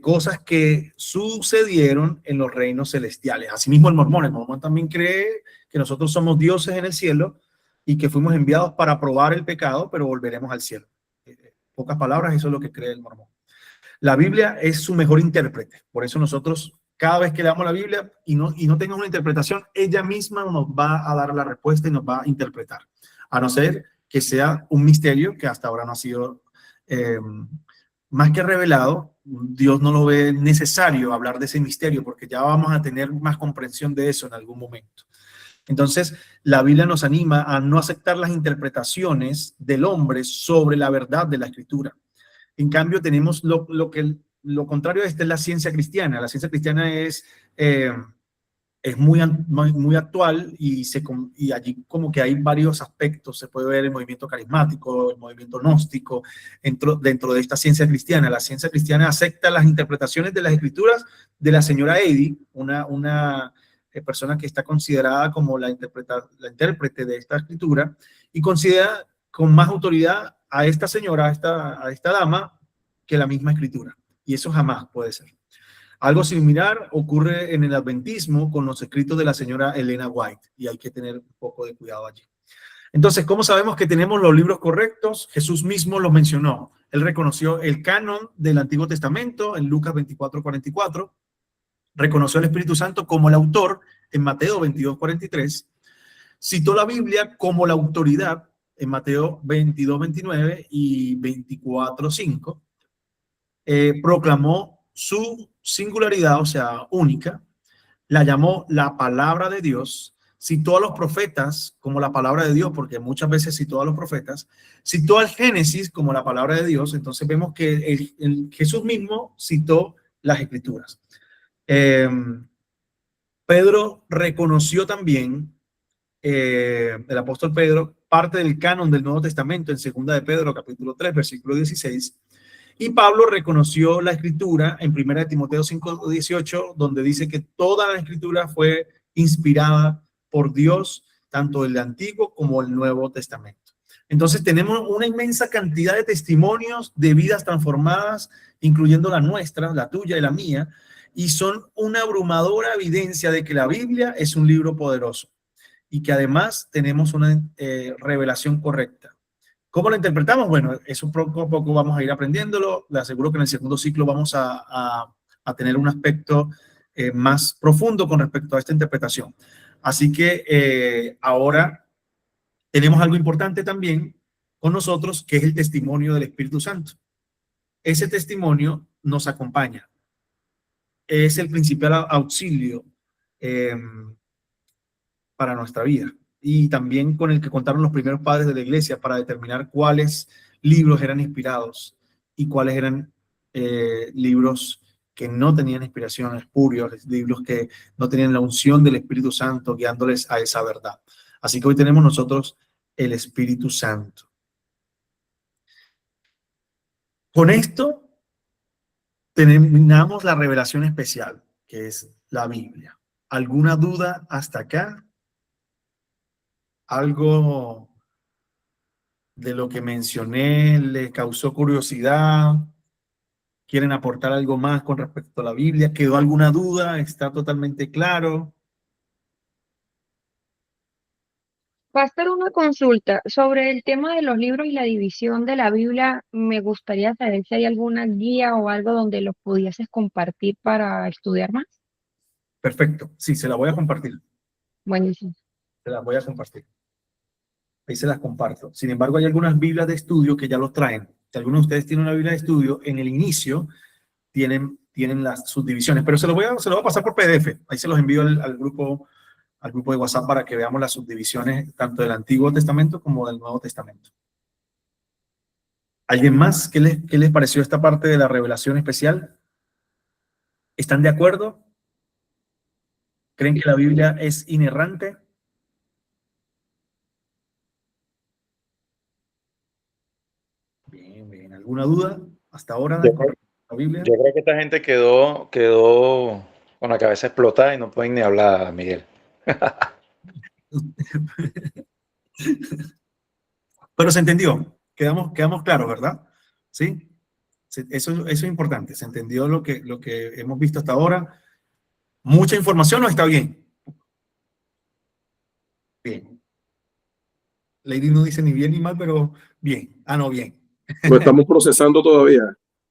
cosas que sucedieron en los reinos celestiales. Asimismo, el mormón también cree que nosotros somos dioses en el cielo y que fuimos enviados para probar el pecado, pero volveremos al cielo. Pocas palabras, eso es lo que cree el mormón. La Biblia es su mejor intérprete. Por eso nosotros, cada vez que leamos la Biblia y no tenga una interpretación, ella misma nos va a dar la respuesta y nos va a interpretar. A no ser que sea un misterio que hasta ahora no ha sido más que revelado. Dios no lo ve necesario hablar de ese misterio porque ya vamos a tener más comprensión de eso en algún momento. Entonces, la Biblia nos anima a no aceptar las interpretaciones del hombre sobre la verdad de la Escritura. En cambio, tenemos lo contrario de esta es la ciencia cristiana. La ciencia cristiana es es muy actual y allí como que hay varios aspectos. Se puede ver el movimiento carismático, el movimiento gnóstico, dentro de esta ciencia cristiana. La ciencia cristiana acepta las interpretaciones de las escrituras de la señora Eddy, una persona que está considerada como la intérprete de esta escritura, y considera con más autoridad a esta señora, a esta dama, que la misma escritura. Y eso jamás puede ser. Algo similar ocurre en el adventismo con los escritos de la señora Elena White, y hay que tener un poco de cuidado allí. Entonces, ¿cómo sabemos que tenemos los libros correctos? Jesús mismo los mencionó. Él reconoció el canon del Antiguo Testamento en Lucas 24:44, reconoció al Espíritu Santo como el autor en Mateo 22:43, citó la Biblia como la autoridad en Mateo 22:29 y 24:5, proclamó su singularidad, o sea, única, la llamó la palabra de Dios, citó a los profetas como la palabra de Dios, porque muchas veces citó a los profetas, citó al Génesis como la palabra de Dios. Entonces vemos que Jesús mismo citó las escrituras. Pedro reconoció también, el apóstol Pedro, parte del canon del Nuevo Testamento en 2 de Pedro, capítulo 3, versículo 16, y Pablo reconoció la escritura en 1 Timoteo 5:18, donde dice que toda la escritura fue inspirada por Dios, tanto el Antiguo como el Nuevo Testamento. Entonces tenemos una inmensa cantidad de testimonios de vidas transformadas, incluyendo la nuestra, la tuya y la mía, y son una abrumadora evidencia de que la Biblia es un libro poderoso y que además tenemos una revelación correcta. ¿Cómo lo interpretamos? Bueno, eso poco a poco vamos a ir aprendiéndolo. Le aseguro que en el segundo ciclo vamos a tener un aspecto más profundo con respecto a esta interpretación. Así que ahora tenemos algo importante también con nosotros, que es el testimonio del Espíritu Santo. Ese testimonio nos acompaña. Es el principal auxilio para nuestra vida, y también con el que contaron los primeros padres de la iglesia para determinar cuáles libros eran inspirados y cuáles eran libros que no tenían inspiración, espurios, libros que no tenían la unción del Espíritu Santo guiándoles a esa verdad. Así que hoy tenemos nosotros el Espíritu Santo. Con esto terminamos la revelación especial, que es la Biblia. ¿Alguna duda hasta acá? ¿Algo de lo que mencioné le causó curiosidad? ¿Quieren aportar algo más con respecto a la Biblia? ¿Quedó alguna duda? ¿Está totalmente claro? Pastor, una consulta sobre el tema de los libros y la división de la Biblia. Me gustaría saber si hay alguna guía o algo donde los pudieses compartir para estudiar más. Perfecto. Sí, se la voy a compartir. Buenísimo. Se las voy a compartir. Ahí se las comparto. Sin embargo, hay algunas Biblias de estudio que ya los traen. Si alguno de ustedes tiene una Biblia de estudio, en el inicio tienen las subdivisiones, pero se lo voy a pasar por PDF. Ahí se los envío al grupo de WhatsApp para que veamos las subdivisiones tanto del Antiguo Testamento como del Nuevo Testamento. ¿Alguien más? ¿Qué les pareció esta parte de la revelación especial? ¿Están de acuerdo? ¿Creen que la Biblia es inerrante? Bien, bien. ¿Alguna duda hasta ahora con la Biblia? Yo creo que esta gente quedó con la cabeza explotada y no pueden ni hablar, Miguel. Pero se entendió. Quedamos claros, ¿verdad? ¿Sí? Eso es importante. Se entendió lo que hemos visto hasta ahora. ¿Mucha información o está bien? Bien. Lady no dice ni bien ni mal, pero bien. Ah, no, bien. Lo estamos procesando todavía.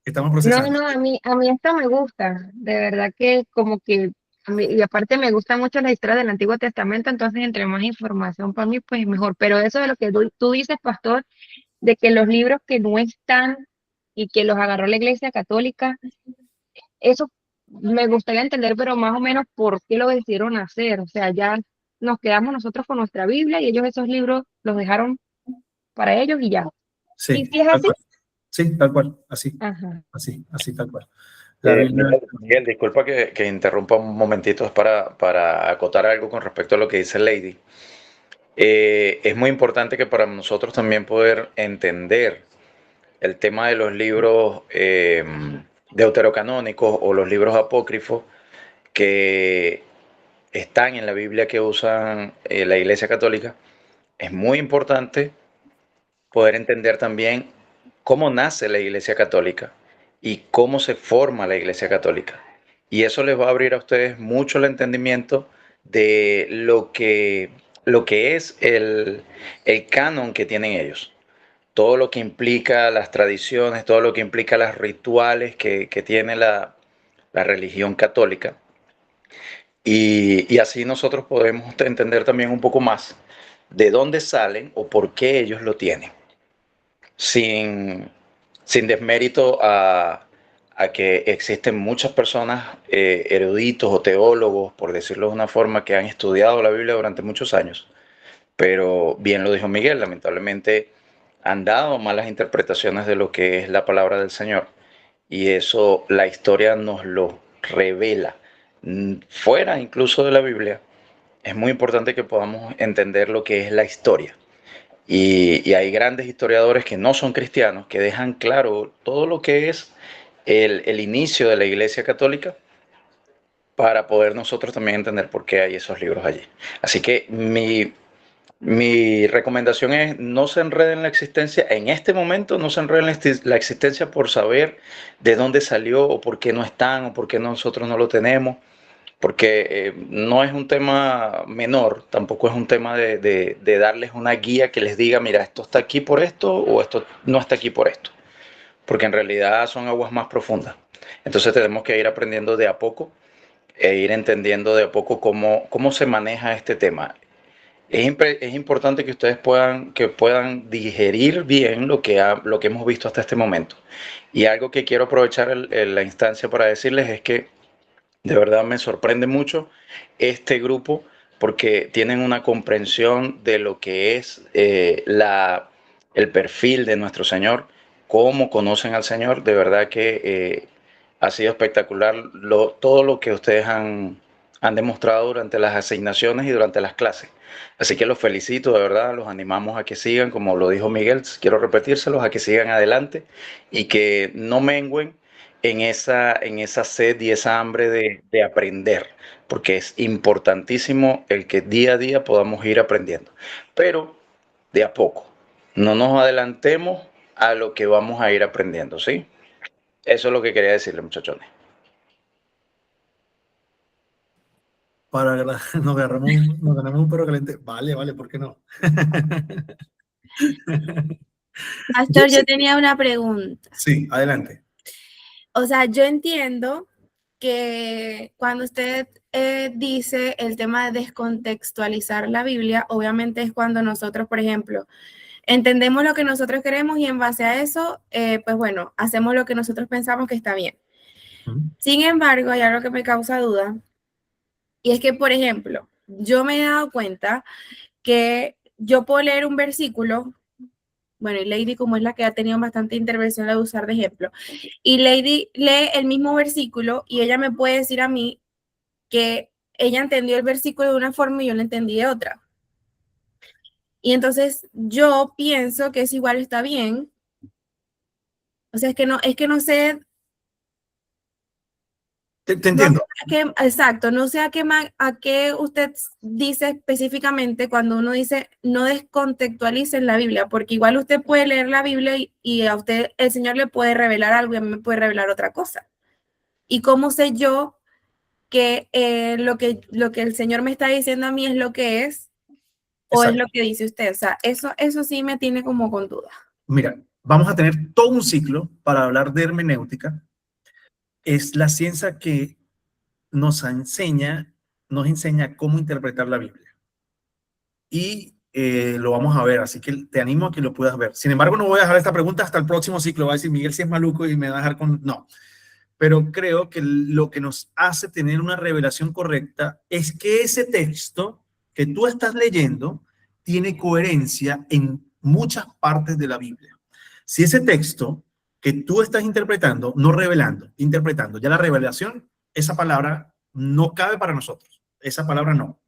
Estamos procesando. No, a mí esto me gusta. De verdad que como que, y aparte me gusta mucho la historia del Antiguo Testamento, entonces entre más información para mí, pues mejor. Pero eso de lo que tú dices, pastor, de que los libros que no están y que los agarró la Iglesia Católica, eso me gustaría entender, pero más o menos por qué lo decidieron hacer. O sea, ya nos quedamos nosotros con nuestra Biblia y ellos esos libros los dejaron para ellos y ya. Sí, ¿Y si es tal así? cual. Sí, tal cual. Así. Ajá. Así, tal cual. La Biblia. Miguel, disculpa que interrumpa un momentito, es para acotar algo con respecto a lo que dice Lady. Es muy importante que para nosotros también poder entender el tema de los libros deuterocanónicos o los libros apócrifos que están en la Biblia que usan la Iglesia Católica, es muy importante poder entender también cómo nace la Iglesia Católica y cómo se forma la Iglesia Católica. Y eso les va a abrir a ustedes mucho el entendimiento de lo que es el canon que tienen ellos. Todo lo que implica las tradiciones, todo lo que implica los rituales que tiene la religión católica. Y así nosotros podemos entender también un poco más de dónde salen o por qué ellos lo tienen. Sin desmérito a que existen muchas personas eruditos o teólogos, por decirlo de una forma, que han estudiado la Biblia durante muchos años. Pero bien lo dijo Miguel, lamentablemente han dado malas interpretaciones de lo que es la palabra del Señor. Y eso la historia nos lo revela. Fuera incluso de la Biblia, es muy importante que podamos entender lo que es la historia. Y hay grandes historiadores que no son cristianos, que dejan claro todo lo que es el inicio de la Iglesia Católica para poder nosotros también entender por qué hay esos libros allí. Así que mi recomendación es no se enreden en la existencia, en este momento no se enreden en la existencia por saber de dónde salió o por qué no están o por qué nosotros no lo tenemos, porque no es un tema menor, tampoco es un tema de darles una guía que les diga, mira, esto está aquí por esto o esto no está aquí por esto, porque en realidad son aguas más profundas. Entonces tenemos que ir aprendiendo de a poco e ir entendiendo de a poco cómo se maneja este tema. Es importante que ustedes puedan digerir bien lo que hemos visto hasta este momento. Y algo que quiero aprovechar la instancia para decirles es que de verdad me sorprende mucho este grupo porque tienen una comprensión de lo que es el perfil de nuestro Señor, cómo conocen al Señor. De verdad que ha sido espectacular todo lo que ustedes han demostrado durante las asignaciones y durante las clases. Así que los felicito, de verdad, los animamos a que sigan, como lo dijo Miguel, quiero repetírselos, a que sigan adelante y que no mengüen en esa sed y esa hambre de aprender, porque es importantísimo el que día a día podamos ir aprendiendo, pero de a poco, no nos adelantemos a lo que vamos a ir aprendiendo, ¿sí? Eso es lo que quería decirle, muchachones. Nos ganamos un perro caliente. Vale, ¿por qué no? Pastor, yo tenía una pregunta. Sí, adelante. O sea, yo entiendo que cuando usted dice el tema de descontextualizar la Biblia, obviamente es cuando nosotros, por ejemplo, entendemos lo que nosotros queremos y en base a eso, pues bueno, hacemos lo que nosotros pensamos que está bien. Sin embargo, hay algo que me causa duda y es que, por ejemplo, yo me he dado cuenta que yo puedo leer un versículo. Bueno, y Lady, como es la que ha tenido bastante intervención, la de usar de ejemplo. Y Lady lee el mismo versículo y ella me puede decir a mí que ella entendió el versículo de una forma y yo lo entendí de otra. Y entonces yo pienso que eso igual está bien. O sea, es que no sé. Te entiendo. Exacto, no sé a qué usted dice específicamente cuando uno dice no descontextualicen la Biblia, porque igual usted puede leer la Biblia y a usted el Señor le puede revelar algo y a mí me puede revelar otra cosa. ¿Y cómo sé yo que lo que el Señor me está diciendo a mí es lo que es o Exacto. es lo que dice usted? O sea, eso sí me tiene como con duda. Mira, vamos a tener todo un ciclo para hablar de hermenéutica. Es la ciencia que nos enseña cómo interpretar la Biblia. Y lo vamos a ver, así que te animo a que lo puedas ver. Sin embargo, no voy a dejar esta pregunta hasta el próximo ciclo. Va a decir, Miguel, si es maluco y me va a dejar con... No. Pero creo que lo que nos hace tener una revelación correcta es que ese texto que tú estás leyendo tiene coherencia en muchas partes de la Biblia. Si ese texto que tú estás interpretando, no revelando, interpretando. Ya la revelación, esa palabra no cabe para nosotros. Esa palabra no.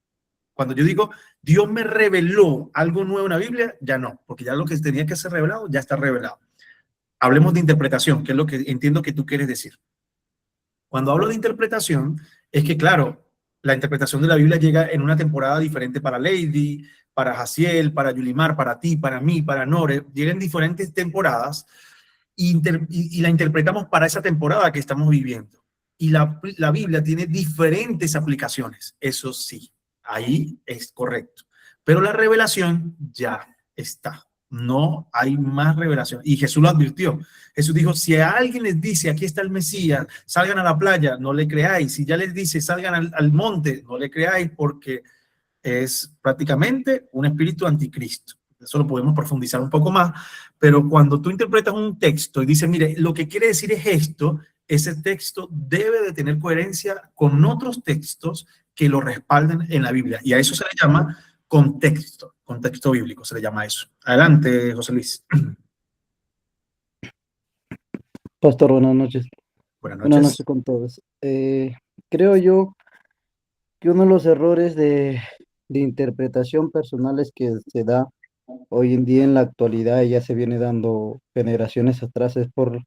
Cuando yo digo, Dios me reveló algo nuevo en la Biblia, ya no, porque ya lo que tenía que ser revelado, ya está revelado. Hablemos de interpretación, que es lo que entiendo que tú quieres decir. Cuando hablo de interpretación, es que, claro, la interpretación de la Biblia llega en una temporada diferente para Lady, para Jaciel, para Yulimar, para ti, para mí, para Nore. Llega en diferentes temporadas y la interpretamos para esa temporada que estamos viviendo. Y la Biblia tiene diferentes aplicaciones, eso sí, ahí es correcto. Pero la revelación ya está. No hay más revelación. Y Jesús lo advirtió. Jesús dijo, si a alguien les dice, aquí está el Mesías, salgan a la playa, no le creáis. Si ya les dice, salgan al monte, no le creáis, porque es prácticamente un espíritu anticristo. Eso lo podemos profundizar un poco más, pero cuando tú interpretas un texto y dices, mire, lo que quiere decir es esto, ese texto debe de tener coherencia con otros textos que lo respalden en la Biblia. Y a eso se le llama contexto bíblico, se le llama eso. Adelante, José Luis. Pastor, buenas noches. Buenas Buenas noches. noches con todos. Creo yo que uno de los errores de interpretación personales que se da hoy en día en la actualidad y ya se viene dando generaciones atrás es por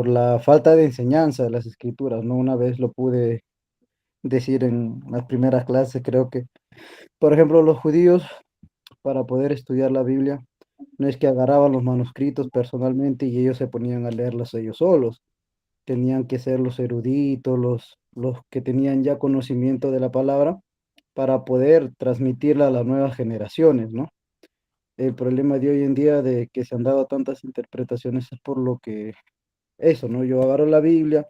la falta de enseñanza de las escrituras, ¿no? Una vez lo pude decir en las primeras clases, creo que, por ejemplo, los judíos, para poder estudiar la Biblia, no es que agarraban los manuscritos personalmente y ellos se ponían a leerlos ellos solos. Tenían que ser los eruditos, los que tenían ya conocimiento de la palabra para poder transmitirla a las nuevas generaciones, ¿no? El problema de hoy en día de que se han dado tantas interpretaciones es por lo que eso, ¿no? Yo agarro la Biblia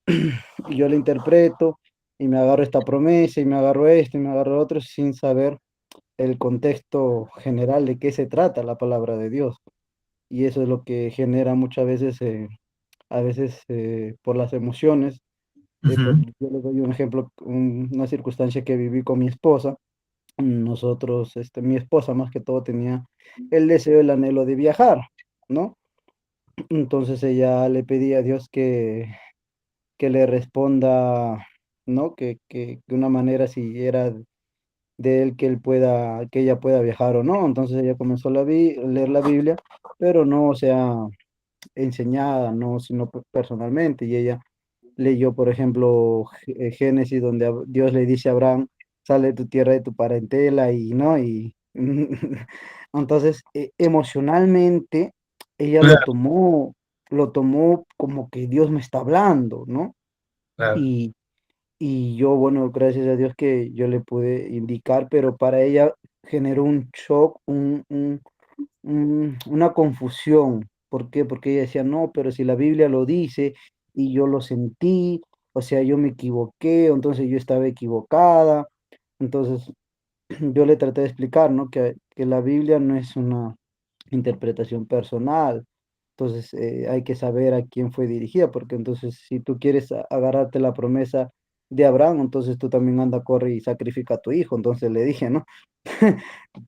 y yo la interpreto y me agarro esta promesa y me agarro esto y me agarro otro sin saber el contexto general de qué se trata la palabra de Dios. Y eso es lo que genera muchas veces, a veces por las emociones. Yo les doy un ejemplo, una circunstancia que viví con mi esposa. Nosotros, mi esposa más que todo tenía el deseo, el anhelo de viajar, ¿no? Entonces ella le pedía a Dios que le responda, ¿no? Que de una manera si era de él que él pueda, que ella pueda viajar o no. Entonces ella comenzó a leer la Biblia, pero no, o sea, enseñada, no, sino personalmente. Y ella leyó, por ejemplo, Génesis, donde Dios le dice a Abraham, sale de tu tierra, de tu parentela, y no, y entonces emocionalmente ella Claro, lo tomó como que Dios me está hablando, ¿no? claro, Y, y yo, bueno, gracias a Dios que yo le pude indicar, pero para ella generó un shock, una confusión. ¿Por qué? Porque ella decía, no, pero si la Biblia lo dice y yo lo sentí, o sea, yo me equivoqué, entonces yo estaba equivocada. Entonces yo le traté de explicar, ¿no? Que la Biblia no es una interpretación personal. Entonces hay que saber a quién fue dirigida, porque entonces si tú quieres agarrarte la promesa de Abraham, entonces tú también anda, corre y sacrifica a tu hijo. Entonces le dije, ¿no?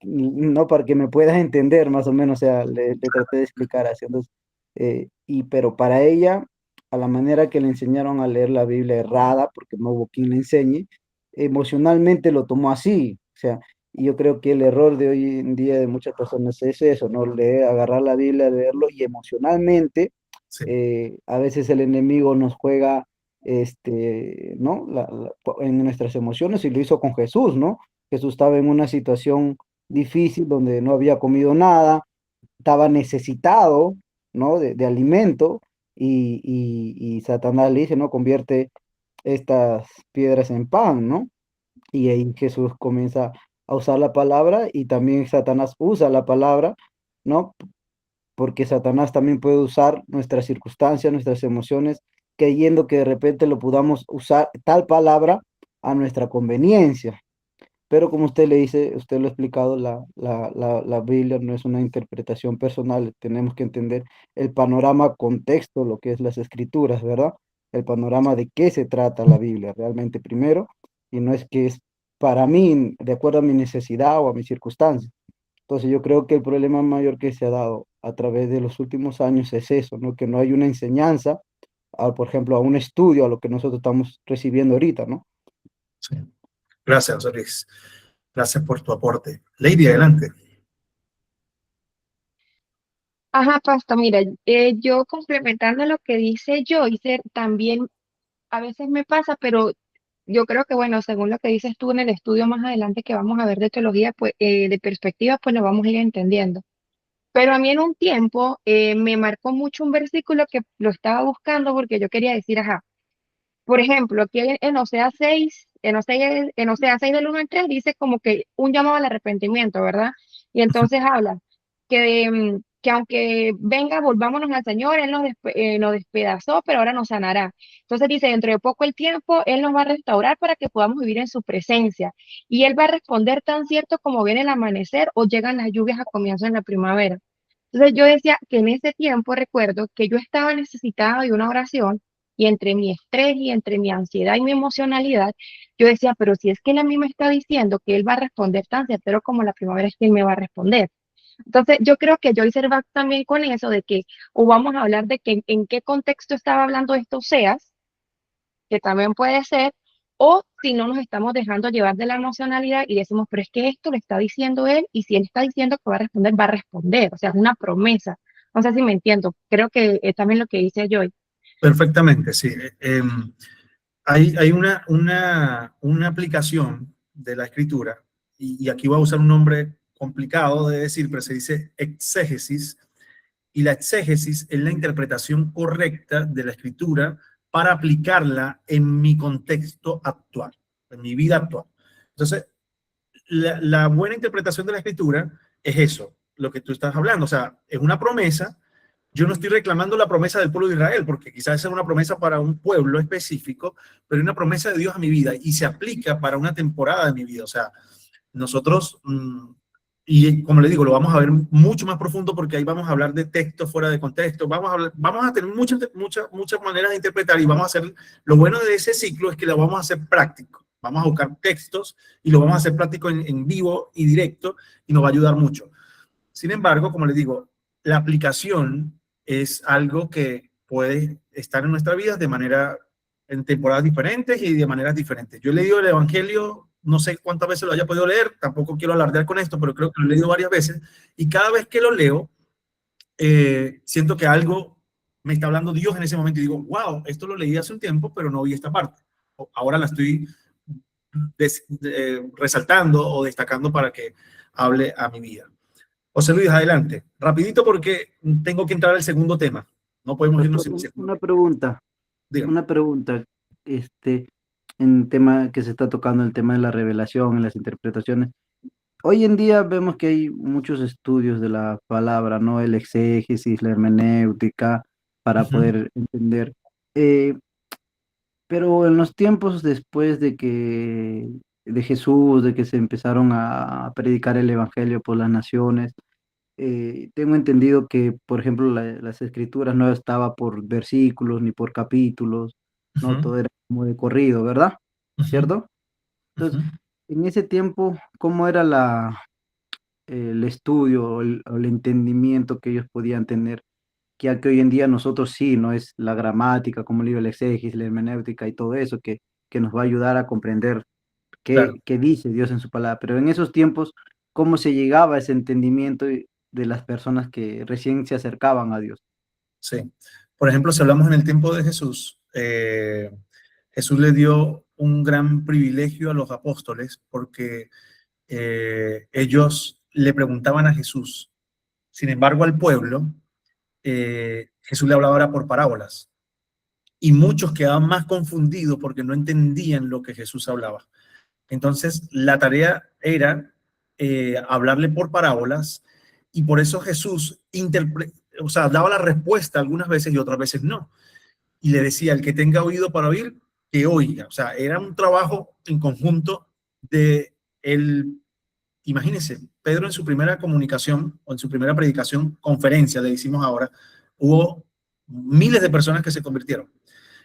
No, para que me puedas entender más o menos, o sea, le traté de explicar así. Entonces, pero para ella, a la manera que le enseñaron a leer la Biblia errada, porque no hubo quien le enseñe, emocionalmente lo tomó así. O sea, y yo creo que el error de hoy en día de muchas personas es eso, ¿no? Leer, agarrar la Biblia, leerlo y emocionalmente, sí, a veces el enemigo nos juega, ¿no? En nuestras emociones y lo hizo con Jesús, ¿no? Jesús estaba en una situación difícil donde no había comido nada, estaba necesitado, ¿no? De alimento y Satanás le dice, ¿no? Convierte estas piedras en pan, ¿no? Y ahí Jesús comienza a usar la palabra y también Satanás usa la palabra, ¿no? Porque Satanás también puede usar nuestras circunstancias, nuestras emociones, creyendo que de repente lo podamos usar tal palabra a nuestra conveniencia. Pero como usted le dice, usted lo ha explicado, la Biblia no es una interpretación personal, tenemos que entender el panorama contexto, lo que es las escrituras, ¿verdad? El panorama de qué se trata la Biblia realmente primero, y no es que es para mí, de acuerdo a mi necesidad o a mis circunstancias. Entonces yo creo que el problema mayor que se ha dado a través de los últimos años es eso, ¿no? Que no hay una enseñanza, por ejemplo, a un estudio, a lo que nosotros estamos recibiendo ahorita, ¿no? Sí. Gracias, José Luis. Gracias por tu aporte. Lady, adelante. Ajá, Pastor, mira, yo complementando lo que dice Joyce, también a veces me pasa, pero yo creo que, bueno, según lo que dices tú en el estudio más adelante que vamos a ver de teología, pues, de perspectiva, pues lo vamos a ir entendiendo. Pero a mí en un tiempo me marcó mucho un versículo que lo estaba buscando porque yo quería decir, ajá, por ejemplo, aquí en Oseas 6, en Oseas 6 del 1 al 3 dice como que un llamado al arrepentimiento, ¿verdad? Y entonces habla que aunque venga, volvámonos al Señor, Él nos despedazó, pero ahora nos sanará. Entonces dice, dentro de poco el tiempo, Él nos va a restaurar para que podamos vivir en su presencia. Y Él va a responder tan cierto como viene el amanecer o llegan las lluvias a comienzo en la primavera. Entonces yo decía que en ese tiempo recuerdo que yo estaba necesitada de una oración y entre mi estrés y entre mi ansiedad y mi emocionalidad, yo decía, pero si es que él a mí me está diciendo que él va a responder tan certero como la primavera es que él me va a responder. Entonces, yo creo que Joyce va también con eso de que, o vamos a hablar de que en qué contexto estaba hablando esto Oseas, que también puede ser, o si no nos estamos dejando llevar de la emocionalidad y decimos, pero es que esto lo está diciendo él, y si él está diciendo que va a responder, o sea, es una promesa. No sé si me entiendo, creo que es también lo que dice Joyce. Perfectamente, sí. Hay una aplicación de la escritura, y aquí voy a usar un nombre complicado de decir, pero se dice exégesis, y la exégesis es la interpretación correcta de la escritura para aplicarla en mi contexto actual, en mi vida actual. Entonces, la buena interpretación de la escritura es eso, lo que tú estás hablando, o sea, es una promesa. Yo no estoy reclamando la promesa del pueblo de Israel, porque quizás es una promesa para un pueblo específico, pero es una promesa de Dios a mi vida y se aplica para una temporada de mi vida. O sea, nosotros, y como le digo, lo vamos a ver mucho más profundo porque ahí vamos a hablar de texto fuera de contexto, vamos a tener muchas maneras de interpretar, y vamos a hacer, lo bueno de ese ciclo es que lo vamos a hacer práctico. Vamos a buscar textos y lo vamos a hacer práctico en vivo y directo, y nos va a ayudar mucho. Sin embargo, como les digo, la aplicación es algo que puede estar en nuestra vida en temporadas diferentes y de maneras diferentes. Yo he leído el Evangelio, no sé cuántas veces lo haya podido leer, tampoco quiero alardear con esto, pero creo que lo he leído varias veces, y cada vez que lo leo, siento que algo me está hablando Dios en ese momento, y digo, wow, esto lo leí hace un tiempo, pero no vi esta parte. Ahora la estoy resaltando o destacando para que hable a mi vida. José Luis, adelante. Rapidito porque tengo que entrar al segundo tema. No podemos irnos sin segundo Una tema. pregunta, Dígame. una pregunta, en tema que se está tocando, el tema de la revelación, en las interpretaciones. Hoy en día vemos que hay muchos estudios de la palabra, ¿no? El exégesis, la hermenéutica, para poder entender. Eh, pero en los tiempos después de Jesús, de que se empezaron a predicar el evangelio por las naciones, tengo entendido que, por ejemplo, las escrituras no estaba por versículos ni por capítulos, ¿no? Todo era como de corrido, ¿verdad? ¿Cierto? Entonces, en ese tiempo, ¿cómo era el estudio o el entendimiento que ellos podían tener? Que hoy en día nosotros sí, ¿no? Es la gramática, como el libro el exégesis, la hermenéutica y todo eso que nos va a ayudar a comprender Claro, qué dice Dios en su palabra. Pero en esos tiempos, ¿cómo se llegaba a ese entendimiento de las personas que recién se acercaban a Dios? sí. Por ejemplo, si hablamos en el tiempo de Jesús, Jesús le dio un gran privilegio a los apóstoles porque ellos le preguntaban a Jesús. Sin embargo, al pueblo, Jesús le hablaba ahora por parábolas. Y muchos quedaban más confundidos porque no entendían lo que Jesús hablaba. Entonces, la tarea era hablarle por parábolas, y por eso Jesús daba la respuesta algunas veces y otras veces no. Y le decía, el que tenga oído para oír, que oiga. O sea, era un trabajo en conjunto de él. Imagínense, Pedro en su primera comunicación o en su primera predicación, conferencia, le decimos ahora, hubo miles de personas que se convirtieron.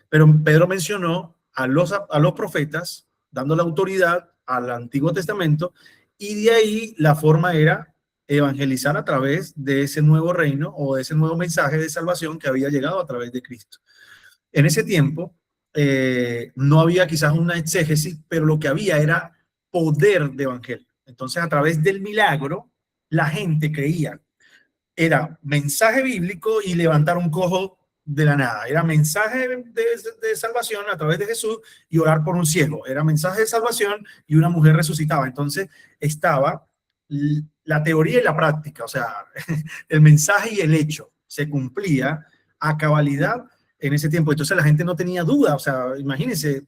Pero Pedro mencionó a los profetas, dando la autoridad al Antiguo Testamento, y de ahí la forma era evangelizar a través de ese nuevo reino o de ese nuevo mensaje de salvación que había llegado a través de Cristo. En ese tiempo no había quizás una exégesis, pero lo que había era poder de evangelio. Entonces, a través del milagro, la gente creía. Era mensaje bíblico y levantar un cojo de la nada. Era mensaje de salvación a través de Jesús y orar por un ciego. Era mensaje de salvación y una mujer resucitaba. Entonces, estaba la teoría y la práctica, o sea, el mensaje y el hecho se cumplía a cabalidad en ese tiempo. Entonces la gente no tenía duda, o sea, imagínense,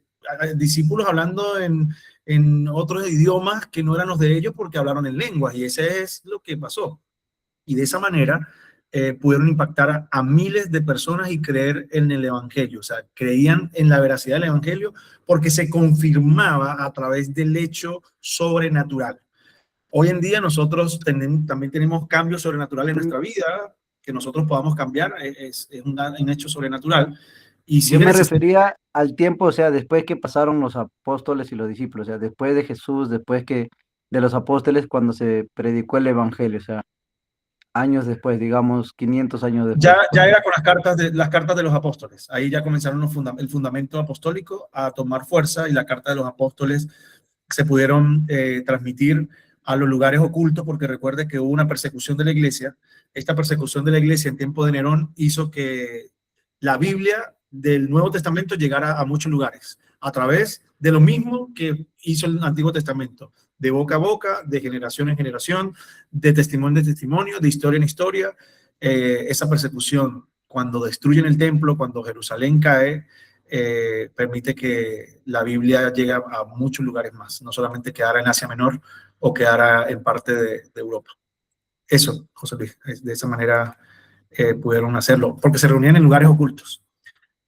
discípulos hablando en otros idiomas que no eran los de ellos porque hablaron en lenguas, y ese es lo que pasó. Y de esa manera pudieron impactar a miles de personas y creer en el evangelio, o sea, creían en la veracidad del evangelio porque se confirmaba a través del hecho sobrenatural. Hoy en día nosotros también tenemos cambios sobrenaturales en nuestra vida, que nosotros podamos cambiar, es un hecho sobrenatural. Y si Yo me refería al tiempo, o sea, después que pasaron los apóstoles y los discípulos, o sea, después de Jesús, después que de los apóstoles, cuando se predicó el evangelio, o sea, años después, digamos, 500 años después. Ya era con las cartas de los apóstoles. Ahí ya comenzaron el fundamento apostólico a tomar fuerza, y la carta de los apóstoles se pudieron transmitir a los lugares ocultos, porque recuerde que hubo una persecución de la iglesia. Esta persecución de la iglesia en tiempo de Nerón hizo que la Biblia del Nuevo Testamento llegara a muchos lugares, a través de lo mismo que hizo el Antiguo Testamento, de boca a boca, de generación en generación, de testimonio en testimonio, de historia en historia. Esa persecución, cuando destruyen el templo, cuando Jerusalén cae, permite que la Biblia llegue a muchos lugares más, no solamente quedara en Asia Menor o quedara en parte de Europa. Eso, José Luis, de esa manera pudieron hacerlo, porque se reunían en lugares ocultos,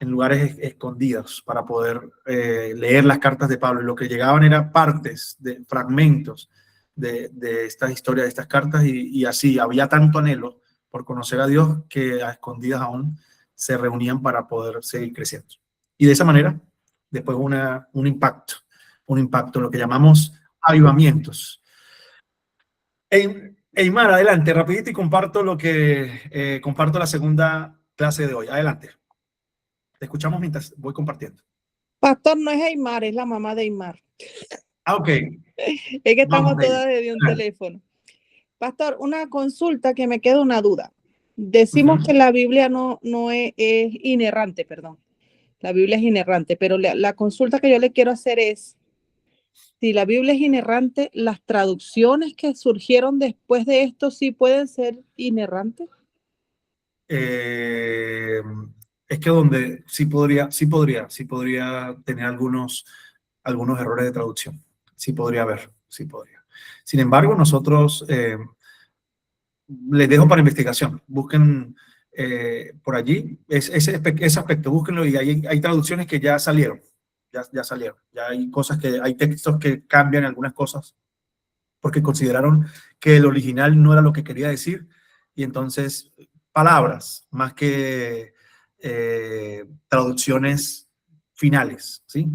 en lugares escondidos, para poder leer las cartas de Pablo, y lo que llegaban eran partes, de fragmentos de estas historias, de estas cartas, y así había tanto anhelo por conocer a Dios que a escondidas aún se reunían para poder seguir creciendo. Y de esa manera, después un impacto, lo que llamamos avivamientos. Eymar, adelante, rapidito, y comparto comparto la segunda clase de hoy. Adelante. Te escuchamos mientras voy compartiendo. Pastor, no es Eymar, es la mamá de Eymar. Ah, ok. Es que estamos todas desde un teléfono. Pastor, una consulta que me queda una duda. Decimos que la Biblia no es inerrante, perdón. La Biblia es inerrante, pero la consulta que yo le quiero hacer es, si la Biblia es inerrante, ¿las traducciones que surgieron después de esto sí pueden ser inerrantes? Es que sí podría tener algunos errores de traducción. Sí podría haber, sí podría. Sin embargo, nosotros les dejo para investigación. Busquen por allí ese aspecto, búsquenlo, y hay traducciones que ya salieron. Ya salieron. Ya hay textos que cambian algunas cosas porque consideraron que el original no era lo que quería decir, y entonces palabras más que traducciones finales, ¿sí?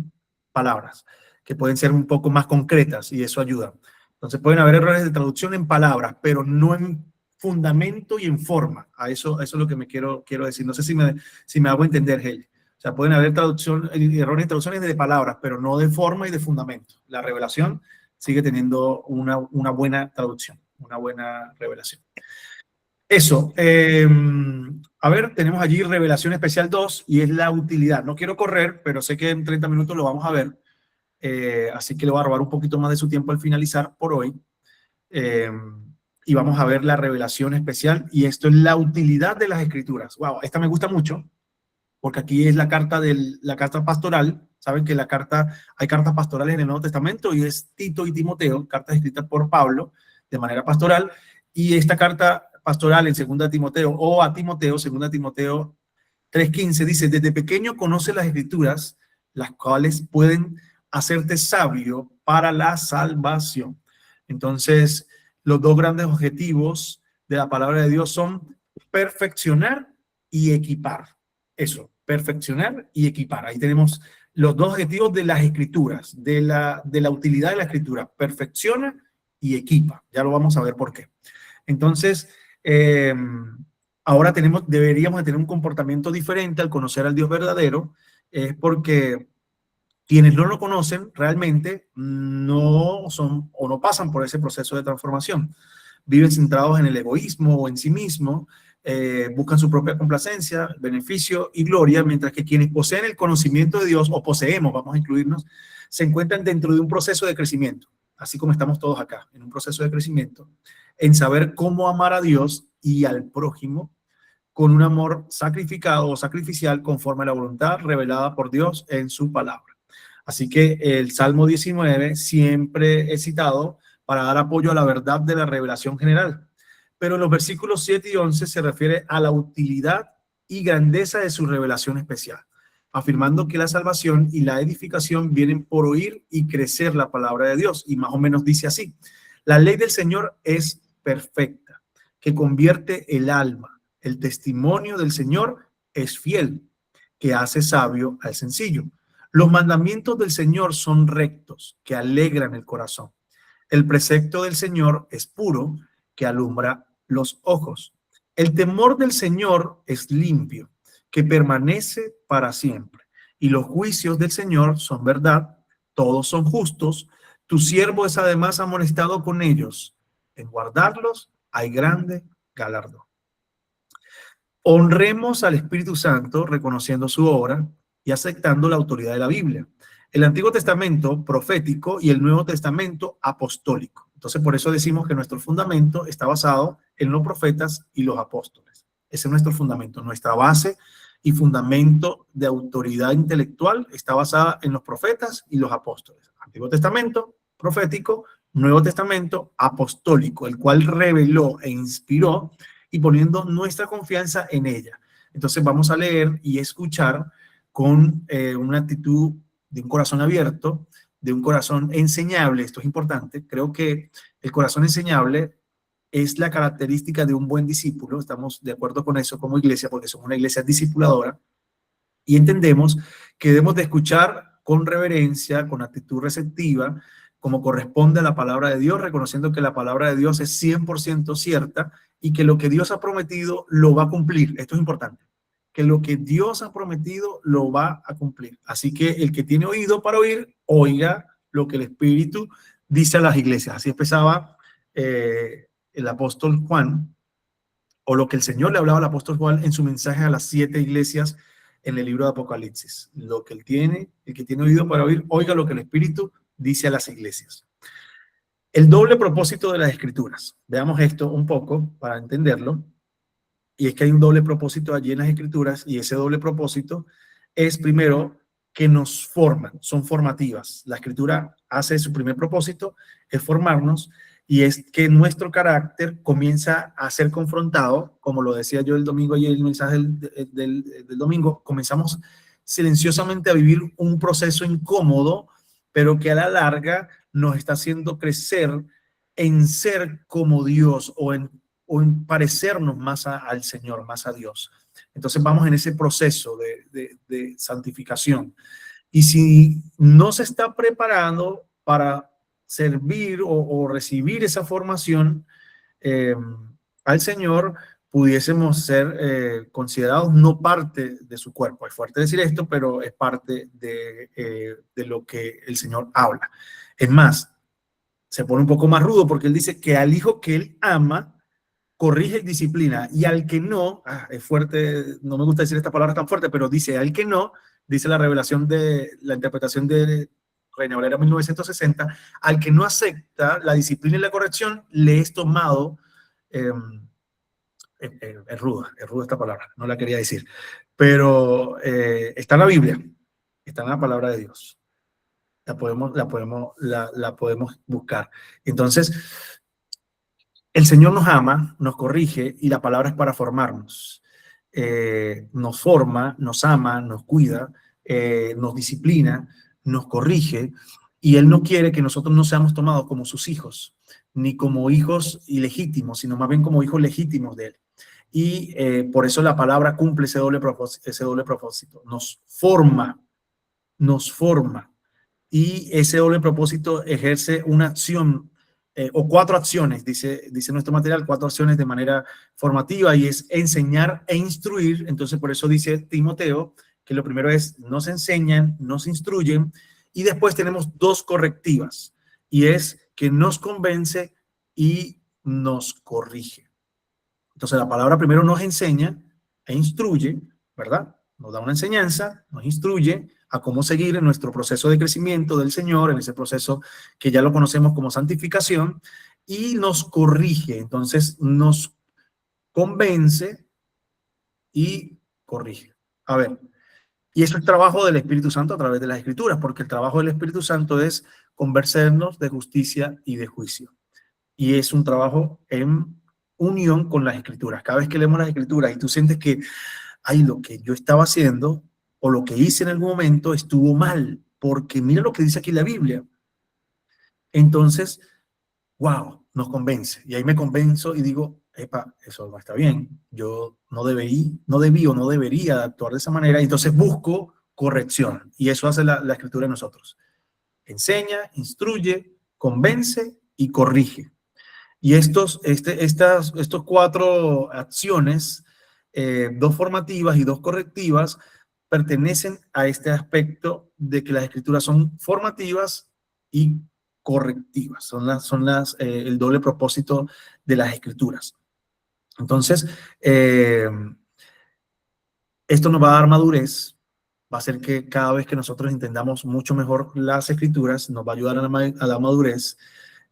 Palabras que pueden ser un poco más concretas, y eso ayuda. Entonces pueden haber errores de traducción en palabras, pero no en fundamento y en forma. Eso es lo que me quiero decir. No sé si me hago entender, Heli. O sea, pueden haber errores de traducciones de palabras, pero no de forma y de fundamento. La revelación sigue teniendo una buena traducción, una buena revelación. Eso. A ver, tenemos allí Revelación Especial 2, y es la utilidad. No quiero correr, pero sé que en 30 minutos lo vamos a ver. Así que le voy a robar un poquito más de su tiempo al finalizar por hoy. Y vamos a ver la revelación especial, y esto es la utilidad de las Escrituras. Wow, esta me gusta mucho, porque aquí es la carta pastoral. Saben que hay cartas pastorales en el Nuevo Testamento, y es Tito y Timoteo, cartas escritas por Pablo de manera pastoral, y esta carta pastoral en 2 Timoteo, o a Timoteo, 2 Timoteo 3:15, dice: desde pequeño conoce las Escrituras, las cuales pueden hacerte sabio para la salvación. Entonces, los dos grandes objetivos de la palabra de Dios son perfeccionar y equipar. Eso, perfeccionar y equipar. Ahí tenemos los dos objetivos de las Escrituras, de la utilidad de la Escritura: perfecciona y equipa. Ya lo vamos a ver por qué. Entonces, ahora deberíamos de tener un comportamiento diferente al conocer al Dios verdadero, porque quienes no lo conocen realmente no son o no pasan por ese proceso de transformación. Viven centrados en el egoísmo o en sí mismo, buscan su propia complacencia, beneficio y gloria, mientras que quienes poseen el conocimiento de Dios, o poseemos, vamos a incluirnos, se encuentran dentro de un proceso de crecimiento, así como estamos todos acá, en un proceso de crecimiento, en saber cómo amar a Dios y al prójimo con un amor sacrificado o sacrificial conforme a la voluntad revelada por Dios en su palabra. Así que el Salmo 19 siempre es citado para dar apoyo a la verdad de la revelación general. Pero en los versículos 7 y 11 se refiere a la utilidad y grandeza de su revelación especial, afirmando que la salvación y la edificación vienen por oír y crecer la palabra de Dios. Y más o menos dice así: la ley del Señor es perfecta, que convierte el alma. El testimonio del Señor es fiel, que hace sabio al sencillo. Los mandamientos del Señor son rectos, que alegran el corazón. El precepto del Señor es puro, que alumbra los ojos. El temor del Señor es limpio, que permanece para siempre. Y los juicios del Señor son verdad, todos son justos. Tu siervo es además amonestado con ellos. En guardarlos hay grande galardón. Honremos al Espíritu Santo reconociendo su obra y aceptando la autoridad de la Biblia. El Antiguo Testamento profético y el Nuevo Testamento apostólico. Entonces, por eso decimos que nuestro fundamento está basado en los profetas y los apóstoles. Ese es nuestro fundamento. Nuestra base y fundamento de autoridad intelectual está basada en los profetas y los apóstoles. Antiguo Testamento profético, Nuevo Testamento apostólico, el cual reveló e inspiró, y poniendo nuestra confianza en ella. Entonces vamos a leer y escuchar con una actitud de un corazón abierto, de un corazón enseñable. Esto es importante. Creo que el corazón enseñable es la característica de un buen discípulo. Estamos de acuerdo con eso como iglesia, porque somos una iglesia discipuladora, y entendemos que debemos de escuchar con reverencia, con actitud receptiva, como corresponde a la palabra de Dios, reconociendo que la palabra de Dios es 100% cierta y que lo que Dios ha prometido lo va a cumplir. Esto es importante, que lo que Dios ha prometido lo va a cumplir. Así que el que tiene oído para oír, oiga lo que el Espíritu dice a las iglesias. Así empezaba el apóstol Juan, o lo que el Señor le hablaba al apóstol Juan en su mensaje a las 7 iglesias en el libro de Apocalipsis. Lo que el que tiene oído para oír, oiga lo que el Espíritu dice a las iglesias. El doble propósito de las Escrituras. Veamos esto un poco para entenderlo. Y es que hay un doble propósito allí en las Escrituras, y ese doble propósito es, primero, que nos forman, son formativas. La Escritura hace su primer propósito, es formarnos, y es que nuestro carácter comienza a ser confrontado, como lo decía yo el domingo y el mensaje del domingo. Comenzamos silenciosamente a vivir un proceso incómodo, pero que a la larga nos está haciendo crecer en ser como Dios, o en parecernos más al Señor, más a Dios. Entonces vamos en ese proceso de santificación. Y si no se está preparando para servir o recibir esa formación al Señor, pudiésemos ser considerados no parte de su cuerpo. Es fuerte decir esto, pero es parte de lo que el Señor habla. Es más, se pone un poco más rudo, porque él dice que al hijo que él ama, corrige y disciplina, y al que no, es fuerte, no me gusta decir esta palabra tan fuerte, pero dice al que no, dice la revelación de la interpretación de Reina Valera 1960, al que no acepta la disciplina y la corrección, le es tomado, es ruda esta palabra, no la quería decir, pero está en la Biblia, está en la palabra de Dios. La podemos buscar. Entonces, el Señor nos ama, nos corrige, y la palabra es para formarnos. Nos forma, nos ama, nos cuida, nos disciplina, nos corrige, y Él no quiere que nosotros no seamos tomados como sus hijos, ni como hijos ilegítimos, sino más bien como hijos legítimos de Él. Y por eso la palabra cumple ese doble propósito. Nos forma. Y ese doble propósito ejerce una acción o 4 acciones, dice nuestro material, 4 acciones de manera formativa, y es enseñar e instruir. Entonces, por eso dice Timoteo que lo primero es nos enseñan, nos instruyen, y después tenemos 2 correctivas, y es que nos convence y nos corrige. Entonces, la palabra primero nos enseña e instruye, ¿verdad? Nos da una enseñanza, nos instruye a cómo seguir en nuestro proceso de crecimiento del Señor, en ese proceso que ya lo conocemos como santificación, y nos corrige. Entonces, nos convence y corrige. A ver, y eso es trabajo del Espíritu Santo a través de las Escrituras, porque el trabajo del Espíritu Santo es convencernos de justicia y de juicio. Y es un trabajo en unión con las Escrituras. Cada vez que leemos las Escrituras y tú sientes que, ay, lo que yo estaba haciendo o lo que hice en algún momento estuvo mal, porque mira lo que dice aquí la Biblia. Entonces, wow, nos convence. Y ahí me convenzo y digo, epa, eso no está bien. Yo no debí o no debería actuar de esa manera. Y entonces busco corrección. Y eso hace la Escritura en nosotros. Enseña, instruye, convence y corrige. Y estos 4 acciones, 2 formativas y 2 correctivas, pertenecen a este aspecto de que las Escrituras son formativas y correctivas. Son el doble propósito de las Escrituras. Entonces, esto nos va a dar madurez, va a hacer que cada vez que nosotros entendamos mucho mejor las Escrituras, nos va a ayudar a la madurez.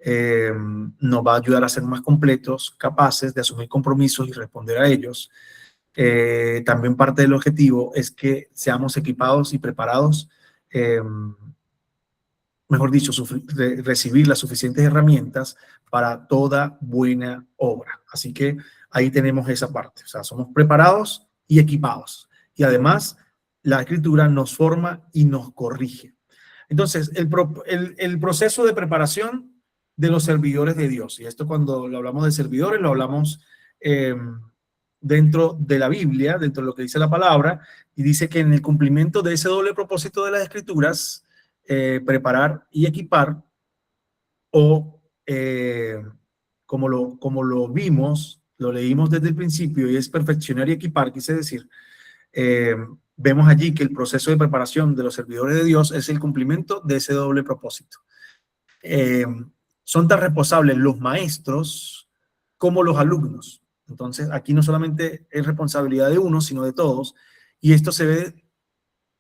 Nos va a ayudar a ser más completos, capaces de asumir compromisos y responder a ellos. También parte del objetivo es que seamos equipados y preparados, mejor dicho, recibir las suficientes herramientas para toda buena obra. Así que ahí tenemos esa parte. O sea, somos preparados y equipados. Y además, la Escritura nos forma y nos corrige. Entonces, el proceso de preparación de los servidores de Dios. Y esto, cuando lo hablamos de servidores, lo hablamos dentro de la Biblia, dentro de lo que dice la palabra, y dice que en el cumplimiento de ese doble propósito de las Escrituras, preparar y equipar, o como lo vimos, lo leímos desde el principio, y es perfeccionar y equipar, quise decir, vemos allí que el proceso de preparación de los servidores de Dios es el cumplimiento de ese doble propósito. Son tan responsables los maestros como los alumnos. Entonces, aquí no solamente es responsabilidad de uno, sino de todos. Y esto se ve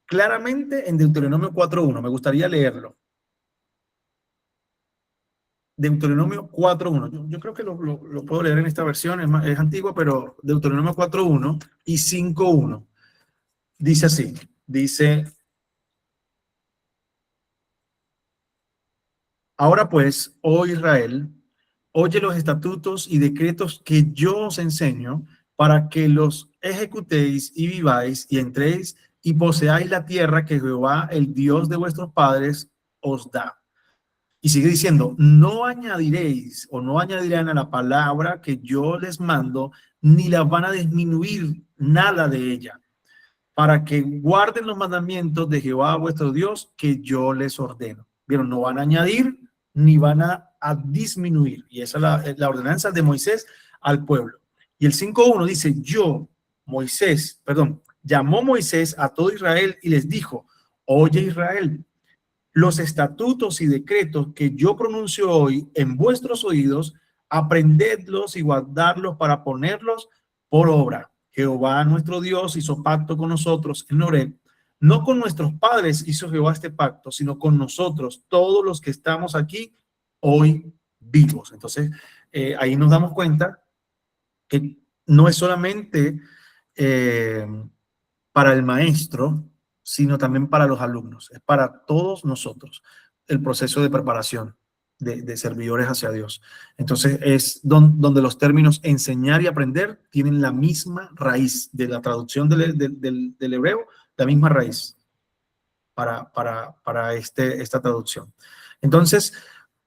claramente en Deuteronomio 4.1. Me gustaría leerlo. Deuteronomio 4.1. Yo creo que lo puedo leer en esta versión, es antigua, pero Deuteronomio 4.1 y 5.1. Dice así, dice: ahora pues, oh Israel, oye los estatutos y decretos que yo os enseño, para que los ejecutéis y viváis y entréis y poseáis la tierra que Jehová, el Dios de vuestros padres, os da. Y sigue diciendo: no añadiréis o no añadirán a la palabra que yo les mando, ni la van a disminuir nada de ella, para que guarden los mandamientos de Jehová vuestro Dios que yo les ordeno. Vieron, no van a añadir ni van a disminuir. Y esa es la ordenanza de Moisés al pueblo. Y el 5.1 dice: llamó Moisés a todo Israel y les dijo: oye Israel, los estatutos y decretos que yo pronuncio hoy en vuestros oídos, aprendedlos y guardarlos para ponerlos por obra. Jehová nuestro Dios hizo pacto con nosotros en Horeb. No con nuestros padres hizo Jehová este pacto, sino con nosotros, todos los que estamos aquí hoy vivos. Entonces, ahí nos damos cuenta que no es solamente para el maestro, sino también para los alumnos. Es para todos nosotros el proceso de preparación de servidores hacia Dios. Entonces, es donde los términos enseñar y aprender tienen la misma raíz de la traducción del hebreo, la misma raíz para esta traducción. Entonces,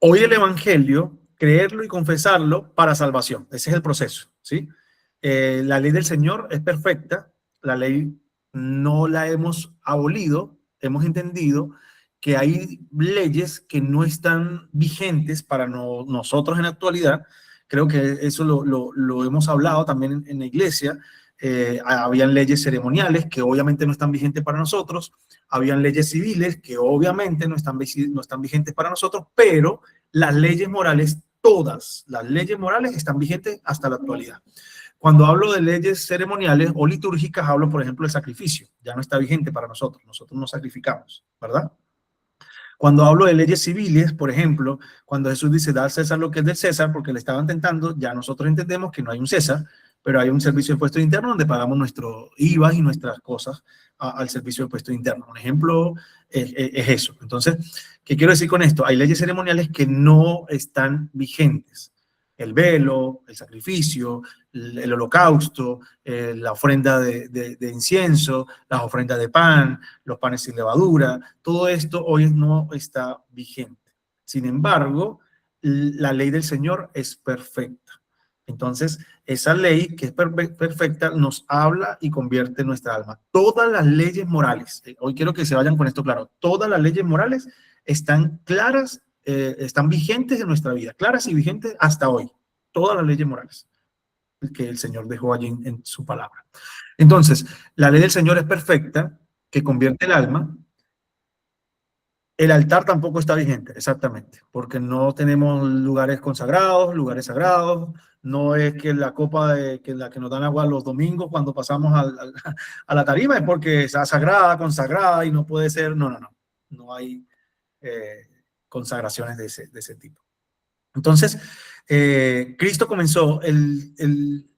hoy el evangelio, creerlo y confesarlo para salvación. Ese es el proceso, ¿sí? La ley del Señor es perfecta. La ley no la hemos abolido. Hemos entendido que hay leyes que no están vigentes para nosotros en la actualidad. Creo que eso lo hemos hablado también en la iglesia. Habían leyes ceremoniales que obviamente no están vigentes para nosotros. Habían leyes civiles que obviamente no están vigentes para nosotros, pero las leyes morales, todas las leyes morales están vigentes hasta la actualidad. Cuando hablo de leyes ceremoniales o litúrgicas, hablo, por ejemplo, del sacrificio. Ya no está vigente para nosotros. Nosotros no sacrificamos, ¿verdad? Cuando hablo de leyes civiles, por ejemplo, cuando Jesús dice, da al César lo que es del César, porque le estaban tentando, ya nosotros entendemos que no hay un César, pero hay un servicio de impuesto interno donde pagamos nuestro IVA y nuestras cosas al servicio de impuesto interno. Un ejemplo es eso. Entonces, ¿qué quiero decir con esto? Hay leyes ceremoniales que no están vigentes. El velo, el sacrificio, el holocausto, la ofrenda de incienso, las ofrendas de pan, los panes sin levadura, todo esto hoy no está vigente. Sin embargo, la ley del Señor es perfecta. Entonces, esa ley que es perfecta nos habla y convierte nuestra alma. Todas las leyes morales, hoy quiero que se vayan con esto claro, todas las leyes morales están claras, están vigentes en nuestra vida, claras y vigentes hasta hoy. Todas las leyes morales que el Señor dejó allí en su palabra. Entonces, la ley del Señor es perfecta, que convierte el alma. El altar tampoco está vigente, exactamente, porque no tenemos lugares consagrados, lugares sagrados. No es que la copa que nos dan agua los domingos cuando pasamos a la tarima es porque está sagrada, consagrada y no puede ser. No hay consagraciones de ese tipo. Entonces, Cristo comenzó el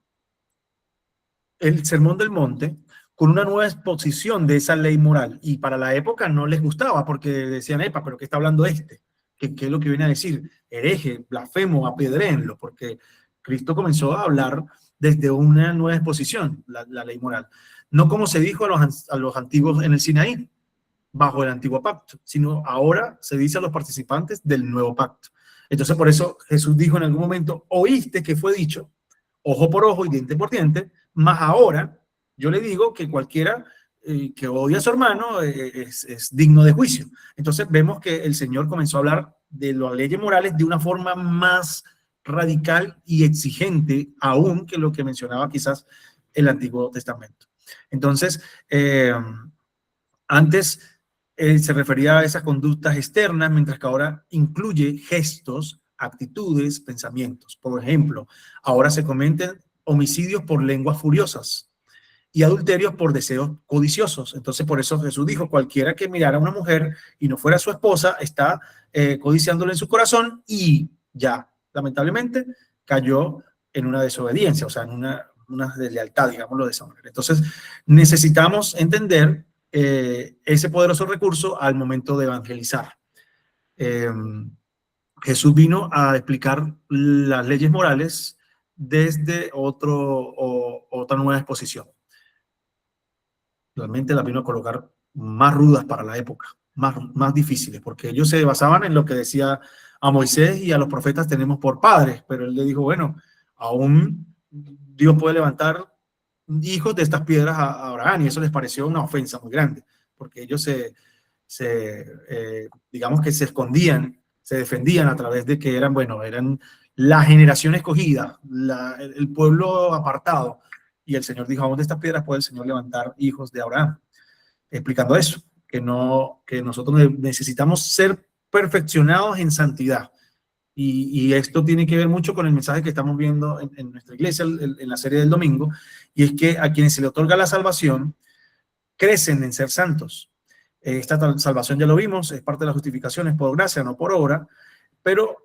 Sermón del Monte con una nueva exposición de esa ley moral, y para la época no les gustaba porque decían, epa, pero ¿qué está hablando este? ¿Qué es lo que viene a decir? Hereje, blasfemo, apedréenlo, porque Cristo comenzó a hablar desde una nueva exposición, la ley moral. No como se dijo a los antiguos en el Sinaí, bajo el antiguo pacto, sino ahora se dice a los participantes del nuevo pacto. Entonces, por eso Jesús dijo en algún momento, oíste que fue dicho, ojo por ojo y diente por diente, mas ahora yo le digo que cualquiera que odia a su hermano es digno de juicio. Entonces vemos que el Señor comenzó a hablar de las leyes morales de una forma más radical y exigente aún que lo que mencionaba quizás el Antiguo Testamento. Entonces, antes se refería a esas conductas externas, mientras que ahora incluye gestos, actitudes, pensamientos. Por ejemplo, ahora se cometen homicidios por lenguas furiosas y adulterios por deseos codiciosos. Entonces, por eso Jesús dijo, cualquiera que mirara a una mujer y no fuera su esposa, está codiciándole en su corazón y ya, lamentablemente, cayó en una desobediencia, o sea, en una deslealtad, digámoslo de esa manera. Entonces, necesitamos entender ese poderoso recurso al momento de evangelizar. Jesús vino a explicar las leyes morales desde otra nueva exposición. Realmente las vino a colocar más rudas para la época, más difíciles, porque ellos se basaban en lo que decía a Moisés y a los profetas tenemos por padres, pero él le dijo, bueno, aún Dios puede levantar hijos de estas piedras a Abraham, y eso les pareció una ofensa muy grande, porque ellos digamos que se escondían, se defendían a través de que eran la generación escogida, el pueblo apartado, y el Señor dijo, aún de estas piedras puede el Señor levantar hijos de Abraham, explicando eso, que nosotros necesitamos ser perfeccionados en santidad. Y esto tiene que ver mucho con el mensaje que estamos viendo en nuestra iglesia, en la serie del domingo, y es que a quienes se le otorga la salvación, crecen en ser santos. Esta salvación ya lo vimos, es parte de las justificaciones por gracia, no por obra, pero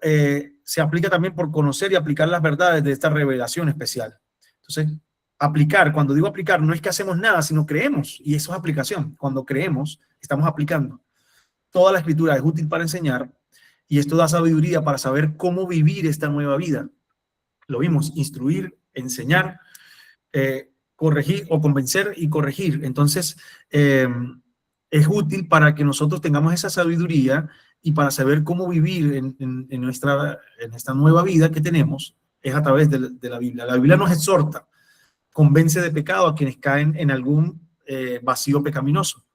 se aplica también por conocer y aplicar las verdades de esta revelación especial. Entonces, cuando digo aplicar, no es que hacemos nada, sino creemos, y eso es aplicación. Cuando creemos, estamos aplicando. Toda la Escritura es útil para enseñar, y esto da sabiduría para saber cómo vivir esta nueva vida. Lo vimos, instruir, enseñar, corregir o convencer y corregir. Entonces, es útil para que nosotros tengamos esa sabiduría y para saber cómo vivir en esta nueva vida que tenemos, es a través de la Biblia. La Biblia nos exhorta, convence de pecado a quienes caen en algún vacío pecaminoso.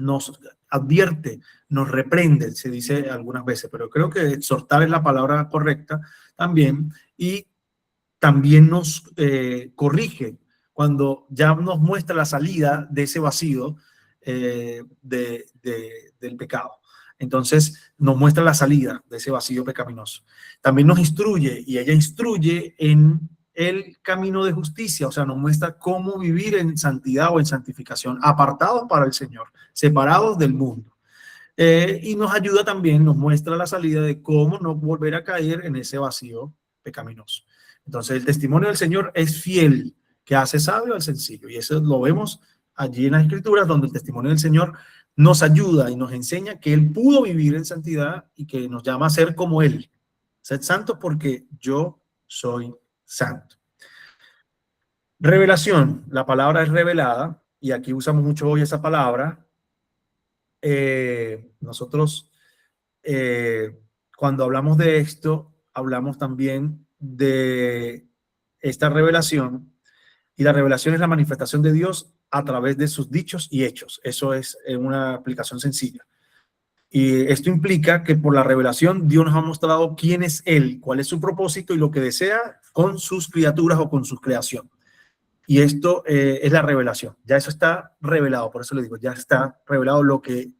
nos advierte, nos reprende, se dice algunas veces, pero creo que exhortar es la palabra correcta también, y también nos corrige cuando ya nos muestra la salida de ese vacío del pecado. Entonces nos muestra la salida de ese vacío pecaminoso. También nos instruye, y ella instruye en el camino de justicia, o sea, nos muestra cómo vivir en santidad o en santificación, apartados para el Señor, separados del mundo. Y nos ayuda también, nos muestra la salida de cómo no volver a caer en ese vacío pecaminoso. Entonces, el testimonio del Señor es fiel, que hace sabio al sencillo, y eso lo vemos allí en las Escrituras, donde el testimonio del Señor nos ayuda y nos enseña que Él pudo vivir en santidad y que nos llama a ser como Él. Sed santos porque yo soy santo. Revelación, la palabra es revelada, y aquí usamos mucho hoy esa palabra. Nosotros, cuando hablamos de esto, hablamos también de esta revelación, y la revelación es la manifestación de Dios a través de sus dichos y hechos. Eso es una aplicación sencilla. Y esto implica que por la revelación Dios nos ha mostrado quién es Él, cuál es su propósito y lo que desea con sus criaturas o con su creación. Y esto es la revelación. Ya eso está revelado, por eso le digo, ya está revelado lo que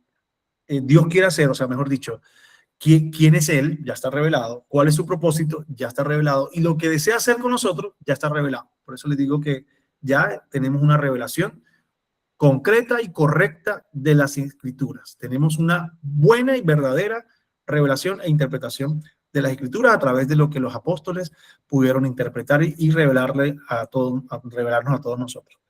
Dios quiere hacer, o sea, mejor dicho, quién es Él, ya está revelado, cuál es su propósito, ya está revelado, y lo que desea hacer con nosotros, ya está revelado. Por eso les digo que ya tenemos una revelación concreta y correcta de las Escrituras. Tenemos una buena y verdadera revelación e interpretación de las Escrituras a través de lo que los apóstoles pudieron interpretar y revelarnos a todos nosotros.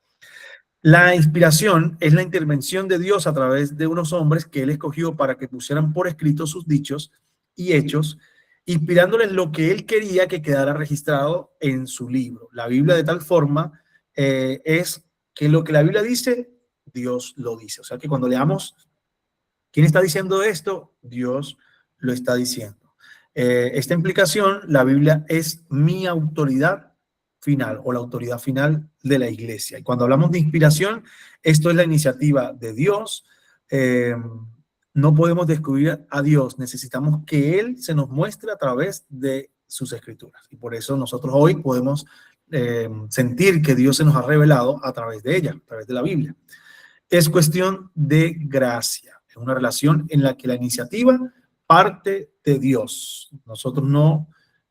La inspiración es la intervención de Dios a través de unos hombres que Él escogió para que pusieran por escrito sus dichos y hechos, inspirándoles lo que Él quería que quedara registrado en su libro. La Biblia, de tal forma es que lo que la Biblia dice, Dios lo dice. O sea que cuando leamos quién está diciendo esto, Dios lo está diciendo. Esta implicación, la Biblia es mi autoridad final o la autoridad final de la iglesia. Y cuando hablamos de inspiración, esto es la iniciativa de Dios. No podemos descubrir a Dios, necesitamos que Él se nos muestre a través de sus escrituras. Y por eso nosotros hoy podemos sentir que Dios se nos ha revelado a través de ella, a través de la Biblia. Es cuestión de gracia, es una relación en la que la iniciativa parte de Dios. Nosotros no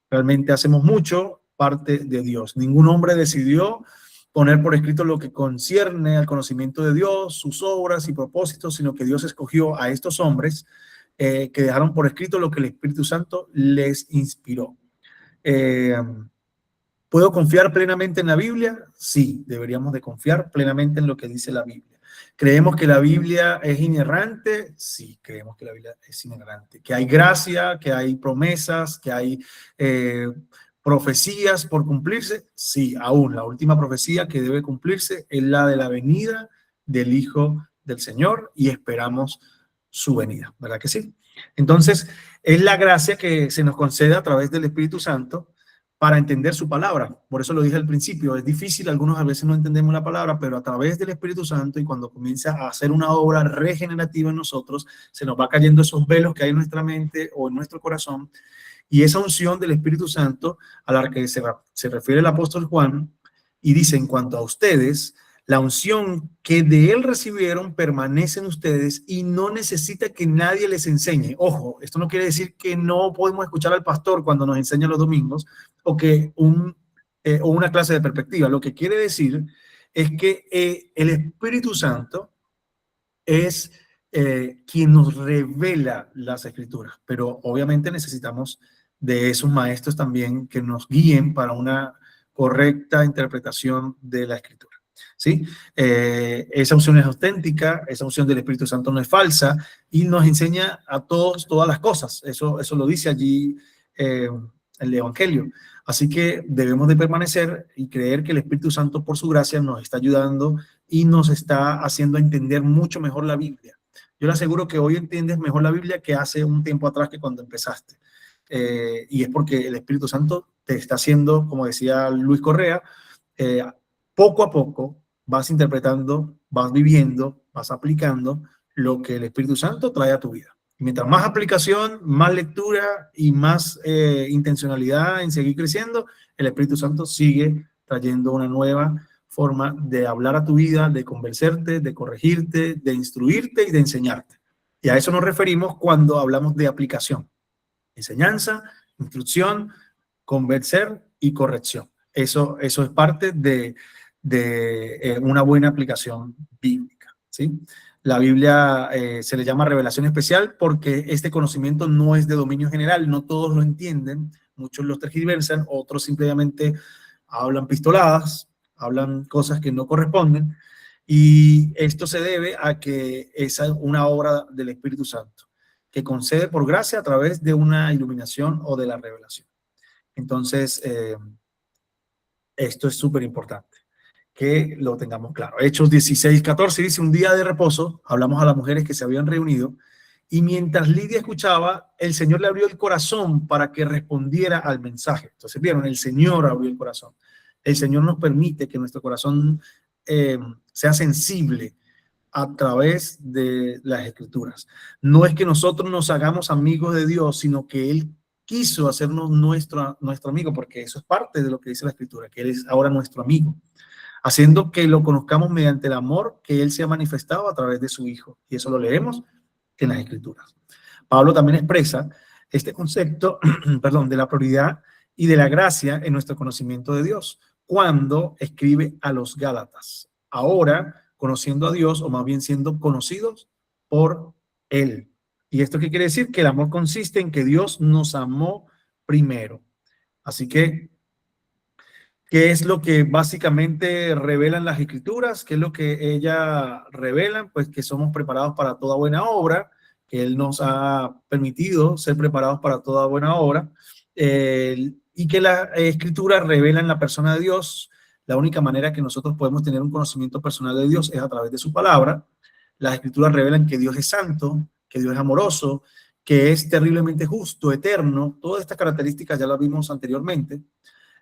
realmente hacemos mucho, parte de Dios. Ningún hombre decidió poner por escrito lo que concierne al conocimiento de Dios, sus obras y propósitos, sino que Dios escogió a estos hombres que dejaron por escrito lo que el Espíritu Santo les inspiró. ¿Puedo confiar plenamente en la Biblia? Sí, deberíamos de confiar plenamente en lo que dice la Biblia. ¿Creemos que la Biblia es inerrante? Sí, creemos que la Biblia es inerrante. ¿Que hay gracia, que hay promesas, que hay profecías por cumplirse? Sí, aún la última profecía que debe cumplirse es la de la venida del Hijo del Señor, y esperamos su venida, ¿verdad que sí? Entonces, es la gracia que se nos concede a través del Espíritu Santo para entender su palabra. Por eso lo dije al principio, es difícil, algunos a veces no entendemos la palabra, pero a través del Espíritu Santo, y cuando comienza a hacer una obra regenerativa en nosotros, se nos va cayendo esos velos que hay en nuestra mente o en nuestro corazón, y esa unción del Espíritu Santo a la que se refiere el apóstol Juan, y dice: en cuanto a ustedes, la unción que de él recibieron permanece en ustedes y no necesita que nadie les enseñe. Ojo, esto no quiere decir que no podemos escuchar al pastor cuando nos enseña los domingos, o que o una clase de perspectiva. Lo que quiere decir es que el Espíritu Santo es quien nos revela las Escrituras, pero obviamente necesitamos de esos maestros también que nos guíen para una correcta interpretación de la Escritura. ¿Sí? Esa unción es auténtica, esa unción del Espíritu Santo no es falsa, y nos enseña a todos todas las cosas. Eso lo dice allí el Evangelio. Así que debemos de permanecer y creer que el Espíritu Santo, por su gracia, nos está ayudando y nos está haciendo entender mucho mejor la Biblia. Yo le aseguro que hoy entiendes mejor la Biblia que hace un tiempo atrás, que cuando empezaste. Y es porque el Espíritu Santo te está haciendo, como decía Luis Correa, poco a poco vas interpretando, vas viviendo, vas aplicando lo que el Espíritu Santo trae a tu vida. Mientras más aplicación, más lectura y más intencionalidad en seguir creciendo, el Espíritu Santo sigue trayendo una nueva forma de hablar a tu vida, de convencerte, de corregirte, de instruirte y de enseñarte. Y a eso nos referimos cuando hablamos de aplicación. Enseñanza, instrucción, convencer y corrección. Eso es parte de una buena aplicación bíblica, ¿sí? La Biblia se le llama revelación especial porque este conocimiento no es de dominio general, no todos lo entienden, muchos los tergiversan, otros simplemente hablan pistoladas, hablan cosas que no corresponden, y esto se debe a que es una obra del Espíritu Santo, que concede por gracia a través de una iluminación o de la revelación. Entonces, esto es súper importante, que lo tengamos claro. Hechos 16:14 dice: un día de reposo, hablamos a las mujeres que se habían reunido, y mientras Lidia escuchaba, el Señor le abrió el corazón para que respondiera al mensaje. Entonces, vieron, el Señor abrió el corazón. El Señor nos permite que nuestro corazón sea sensible a través de las Escrituras. No es que nosotros nos hagamos amigos de Dios, sino que Él quiso hacernos nuestro amigo, porque eso es parte de lo que dice la Escritura, que Él es ahora nuestro amigo, haciendo que lo conozcamos mediante el amor que Él se ha manifestado a través de su Hijo. Y eso lo leemos en las Escrituras. Pablo también expresa este concepto, perdón, de la prioridad y de la gracia en nuestro conocimiento de Dios, cuando escribe a los Gálatas. Ahora, conociendo a Dios, o más bien siendo conocidos por Él. ¿Y esto qué quiere decir? Que el amor consiste en que Dios nos amó primero. Así que, ¿qué es lo que básicamente revelan las Escrituras? ¿Qué es lo que ellas revelan? Pues que somos preparados para toda buena obra, que Él nos ha permitido ser preparados para toda buena obra, y que las Escrituras revelan la persona de Dios. La única manera que nosotros podemos tener un conocimiento personal de Dios es a través de su palabra. Las Escrituras revelan que Dios es santo, que Dios es amoroso, que es terriblemente justo, eterno. Todas estas características ya las vimos anteriormente.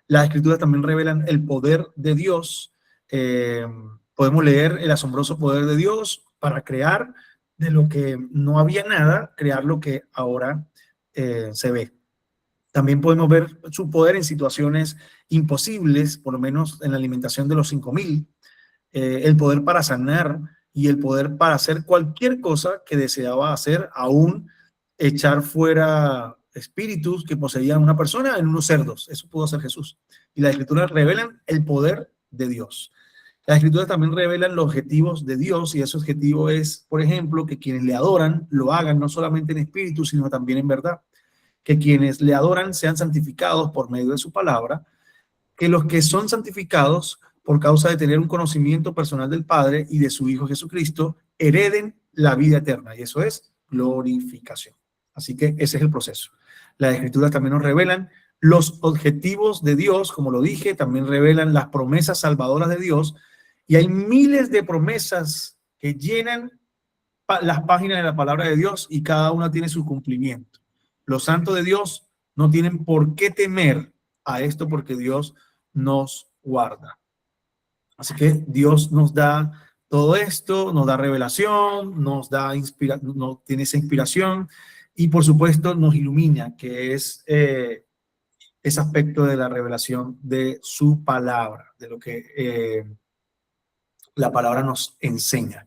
Las Escrituras también revelan el poder de Dios. Podemos leer el asombroso poder de Dios para crear de lo que no había nada, crear lo que ahora se ve. También podemos ver su poder en situaciones imposibles, por lo menos en la alimentación de los 5,000, el poder para sanar y el poder para hacer cualquier cosa que deseaba hacer, aún echar fuera espíritus que poseían una persona en unos cerdos. Eso pudo hacer Jesús. Y las Escrituras revelan el poder de Dios. Las Escrituras también revelan los objetivos de Dios, y ese objetivo es, por ejemplo, que quienes le adoran lo hagan no solamente en espíritu, sino también en verdad. Que quienes le adoran sean santificados por medio de su palabra, que los que son santificados por causa de tener un conocimiento personal del Padre y de su Hijo Jesucristo, hereden la vida eterna, y eso es glorificación. Así que ese es el proceso. Las Escrituras también nos revelan los objetivos de Dios, como lo dije, también revelan las promesas salvadoras de Dios, y hay miles de promesas que llenan las páginas de la palabra de Dios, y cada una tiene su cumplimiento. Los santos de Dios no tienen por qué temer a esto, porque Dios nos guarda. Así que Dios nos da todo esto, nos da revelación, nos da nos tiene esa inspiración, y por supuesto nos ilumina, que es ese aspecto de la revelación de su palabra, de lo que la palabra nos enseña.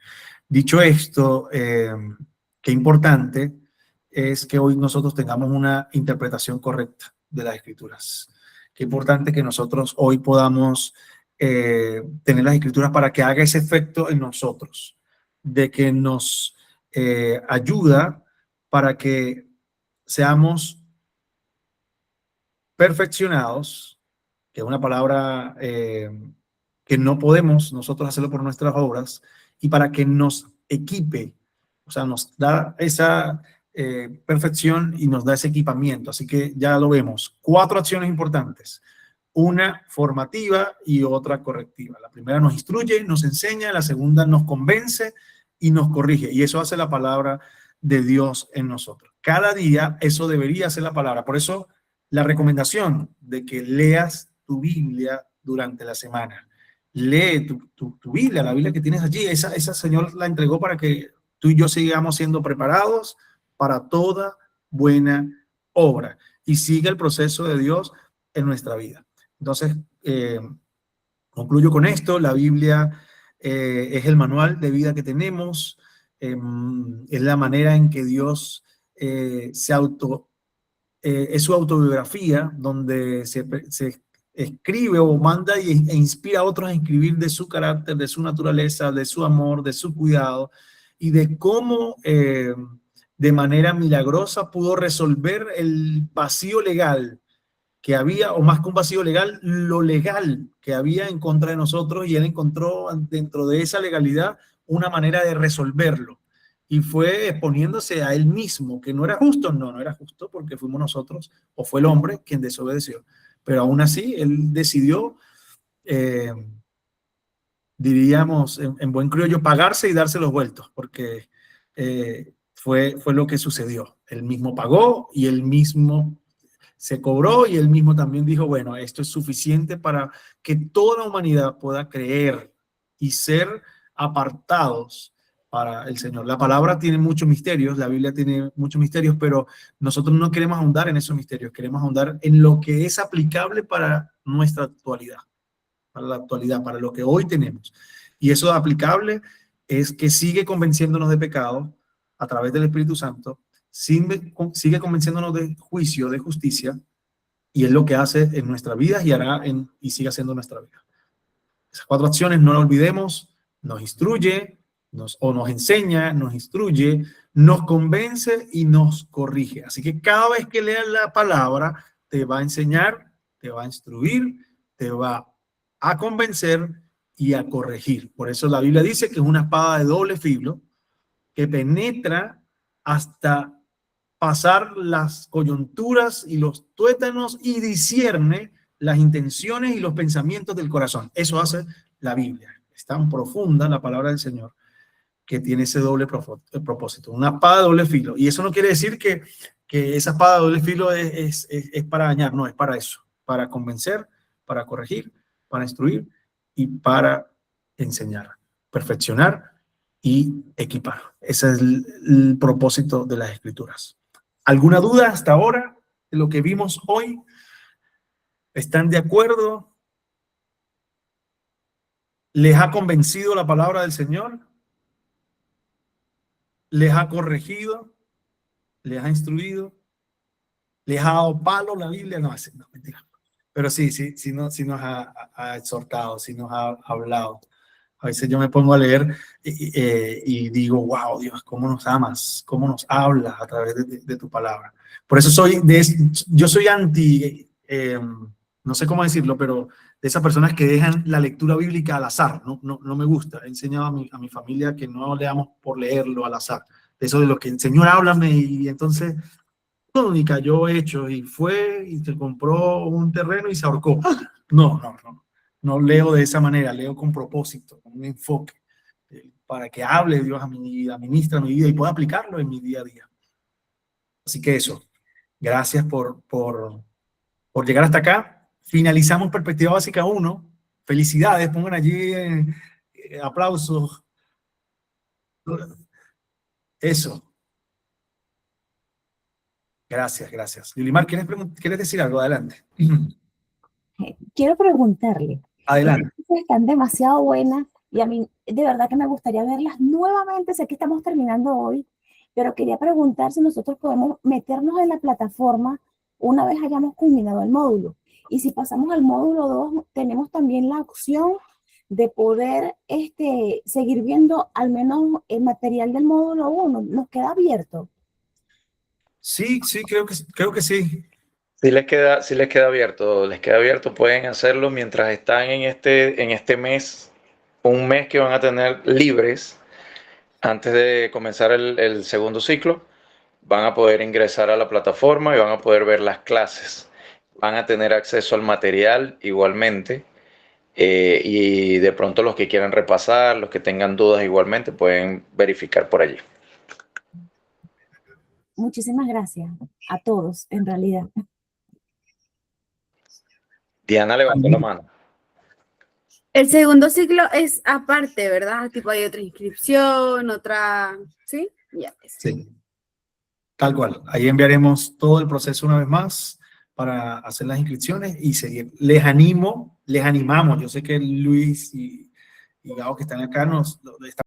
Dicho esto, qué importante es que hoy nosotros tengamos una interpretación correcta de las Escrituras. Qué importante que nosotros hoy podamos tener las Escrituras para que haga ese efecto en nosotros, de que nos ayuda para que seamos perfeccionados, que es una palabra que no podemos nosotros hacerlo por nuestras obras, y para que nos equipe, o sea, nos da esa perfección y nos da ese equipamiento. Así que ya lo vemos. 4 acciones importantes. Una formativa y otra correctiva. La primera nos instruye, nos enseña, la segunda nos convence y nos corrige. Y eso hace la palabra de Dios en nosotros. Cada día eso debería ser la palabra. Por eso la recomendación de que leas tu Biblia durante la semana. Lee tu Biblia, la Biblia que tienes allí. Esa Señor la entregó para que tú y yo sigamos siendo preparados para toda buena obra y siga el proceso de Dios en nuestra vida. Entonces, concluyo con esto. La Biblia es el manual de vida que tenemos, es la manera en que Dios es su autobiografía, donde se escribe o manda e inspira a otros a escribir de su carácter, de su naturaleza, de su amor, de su cuidado y de cómo de manera milagrosa pudo resolver el vacío legal que había, o más que un vacío legal, lo legal que había en contra de nosotros, y él encontró dentro de esa legalidad una manera de resolverlo. Y fue exponiéndose a él mismo, que no era justo, no era justo porque fuimos nosotros, o fue el hombre quien desobedeció. Pero aún así, él decidió, diríamos en buen criollo, pagarse y darse los vueltos, porque fue lo que sucedió. Él mismo pagó y él mismo se cobró, y él mismo también dijo, bueno, esto es suficiente para que toda la humanidad pueda creer y ser apartados para el Señor. La palabra tiene muchos misterios, la Biblia tiene muchos misterios, pero nosotros no queremos ahondar en esos misterios, queremos ahondar en lo que es aplicable para nuestra actualidad, para la actualidad, para lo que hoy tenemos. Y eso aplicable es que sigue convenciéndonos de pecado a través del Espíritu Santo, sigue convenciéndonos de juicio, de justicia, y es lo que hace en nuestras vidas y hará y sigue haciendo nuestra vida. Esas 4 acciones no las olvidemos: nos instruye, nos enseña, nos instruye, nos convence y nos corrige. Así que cada vez que leas la palabra, te va a enseñar, te va a instruir, te va a convencer y a corregir. Por eso la Biblia dice que es una espada de doble filo que penetra hasta pasar las coyunturas y los tuétanos y discierne las intenciones y los pensamientos del corazón. Eso hace la Biblia. Es tan profunda la palabra del Señor que tiene ese doble propósito, una espada de doble filo. Y eso no quiere decir que esa espada de doble filo es para dañar, no, es para eso, para convencer, para corregir, para instruir y para enseñar, perfeccionar y equipar. Ese es el propósito de las Escrituras. ¿Alguna duda hasta ahora de lo que vimos hoy? ¿Están de acuerdo? ¿Les ha convencido la palabra del Señor? ¿Les ha corregido? ¿Les ha instruido? ¿Les ha dado palo la Biblia? No, mentira. Pero sí nos ha exhortado, sí nos ha hablado. A veces yo me pongo a leer y digo, wow, Dios, cómo nos amas, cómo nos hablas a través de tu palabra. Por eso yo soy anti, no sé cómo decirlo, pero de esas personas que dejan la lectura bíblica al azar. No me gusta. He enseñado a mi familia que no leamos por leerlo al azar. Eso de lo que el Señor háblame, y entonces y cayó hecho y fue y se compró un terreno y se ahorcó. No leo de esa manera, leo con propósito, con un enfoque, para que hable Dios a mi vida, ministra mi vida y pueda aplicarlo en mi día a día. Así que eso, gracias por llegar hasta acá. Finalizamos Perspectiva Básica 1. Felicidades, pongan allí aplausos. Eso. Gracias. Lilimar, ¿quieres decir algo? Adelante. Quiero preguntarle. Adelante. Estas clases están demasiado buenas y a mí de verdad que me gustaría verlas nuevamente. Sé que estamos terminando hoy, pero quería preguntar si nosotros podemos meternos en la plataforma una vez hayamos culminado el módulo. Y si pasamos al módulo 2, tenemos también la opción de poder seguir viendo al menos el material del módulo 1. ¿Nos queda abierto? Sí, creo que sí. Sí les queda abierto, pueden hacerlo mientras están en este mes, un mes que van a tener libres antes de comenzar el segundo ciclo. Van a poder ingresar a la plataforma y van a poder ver las clases. Van a tener acceso al material igualmente, y de pronto los que quieran repasar, los que tengan dudas igualmente, pueden verificar por allí. Muchísimas gracias a todos, en realidad. Diana levantó la mano. El segundo ciclo es aparte, ¿verdad? Tipo hay otra inscripción, otra, ¿sí? Ya. Sí, tal cual. Ahí enviaremos todo el proceso una vez más para hacer las inscripciones y seguir. Les animamos. Yo sé que Luis y Gabo que están acá nos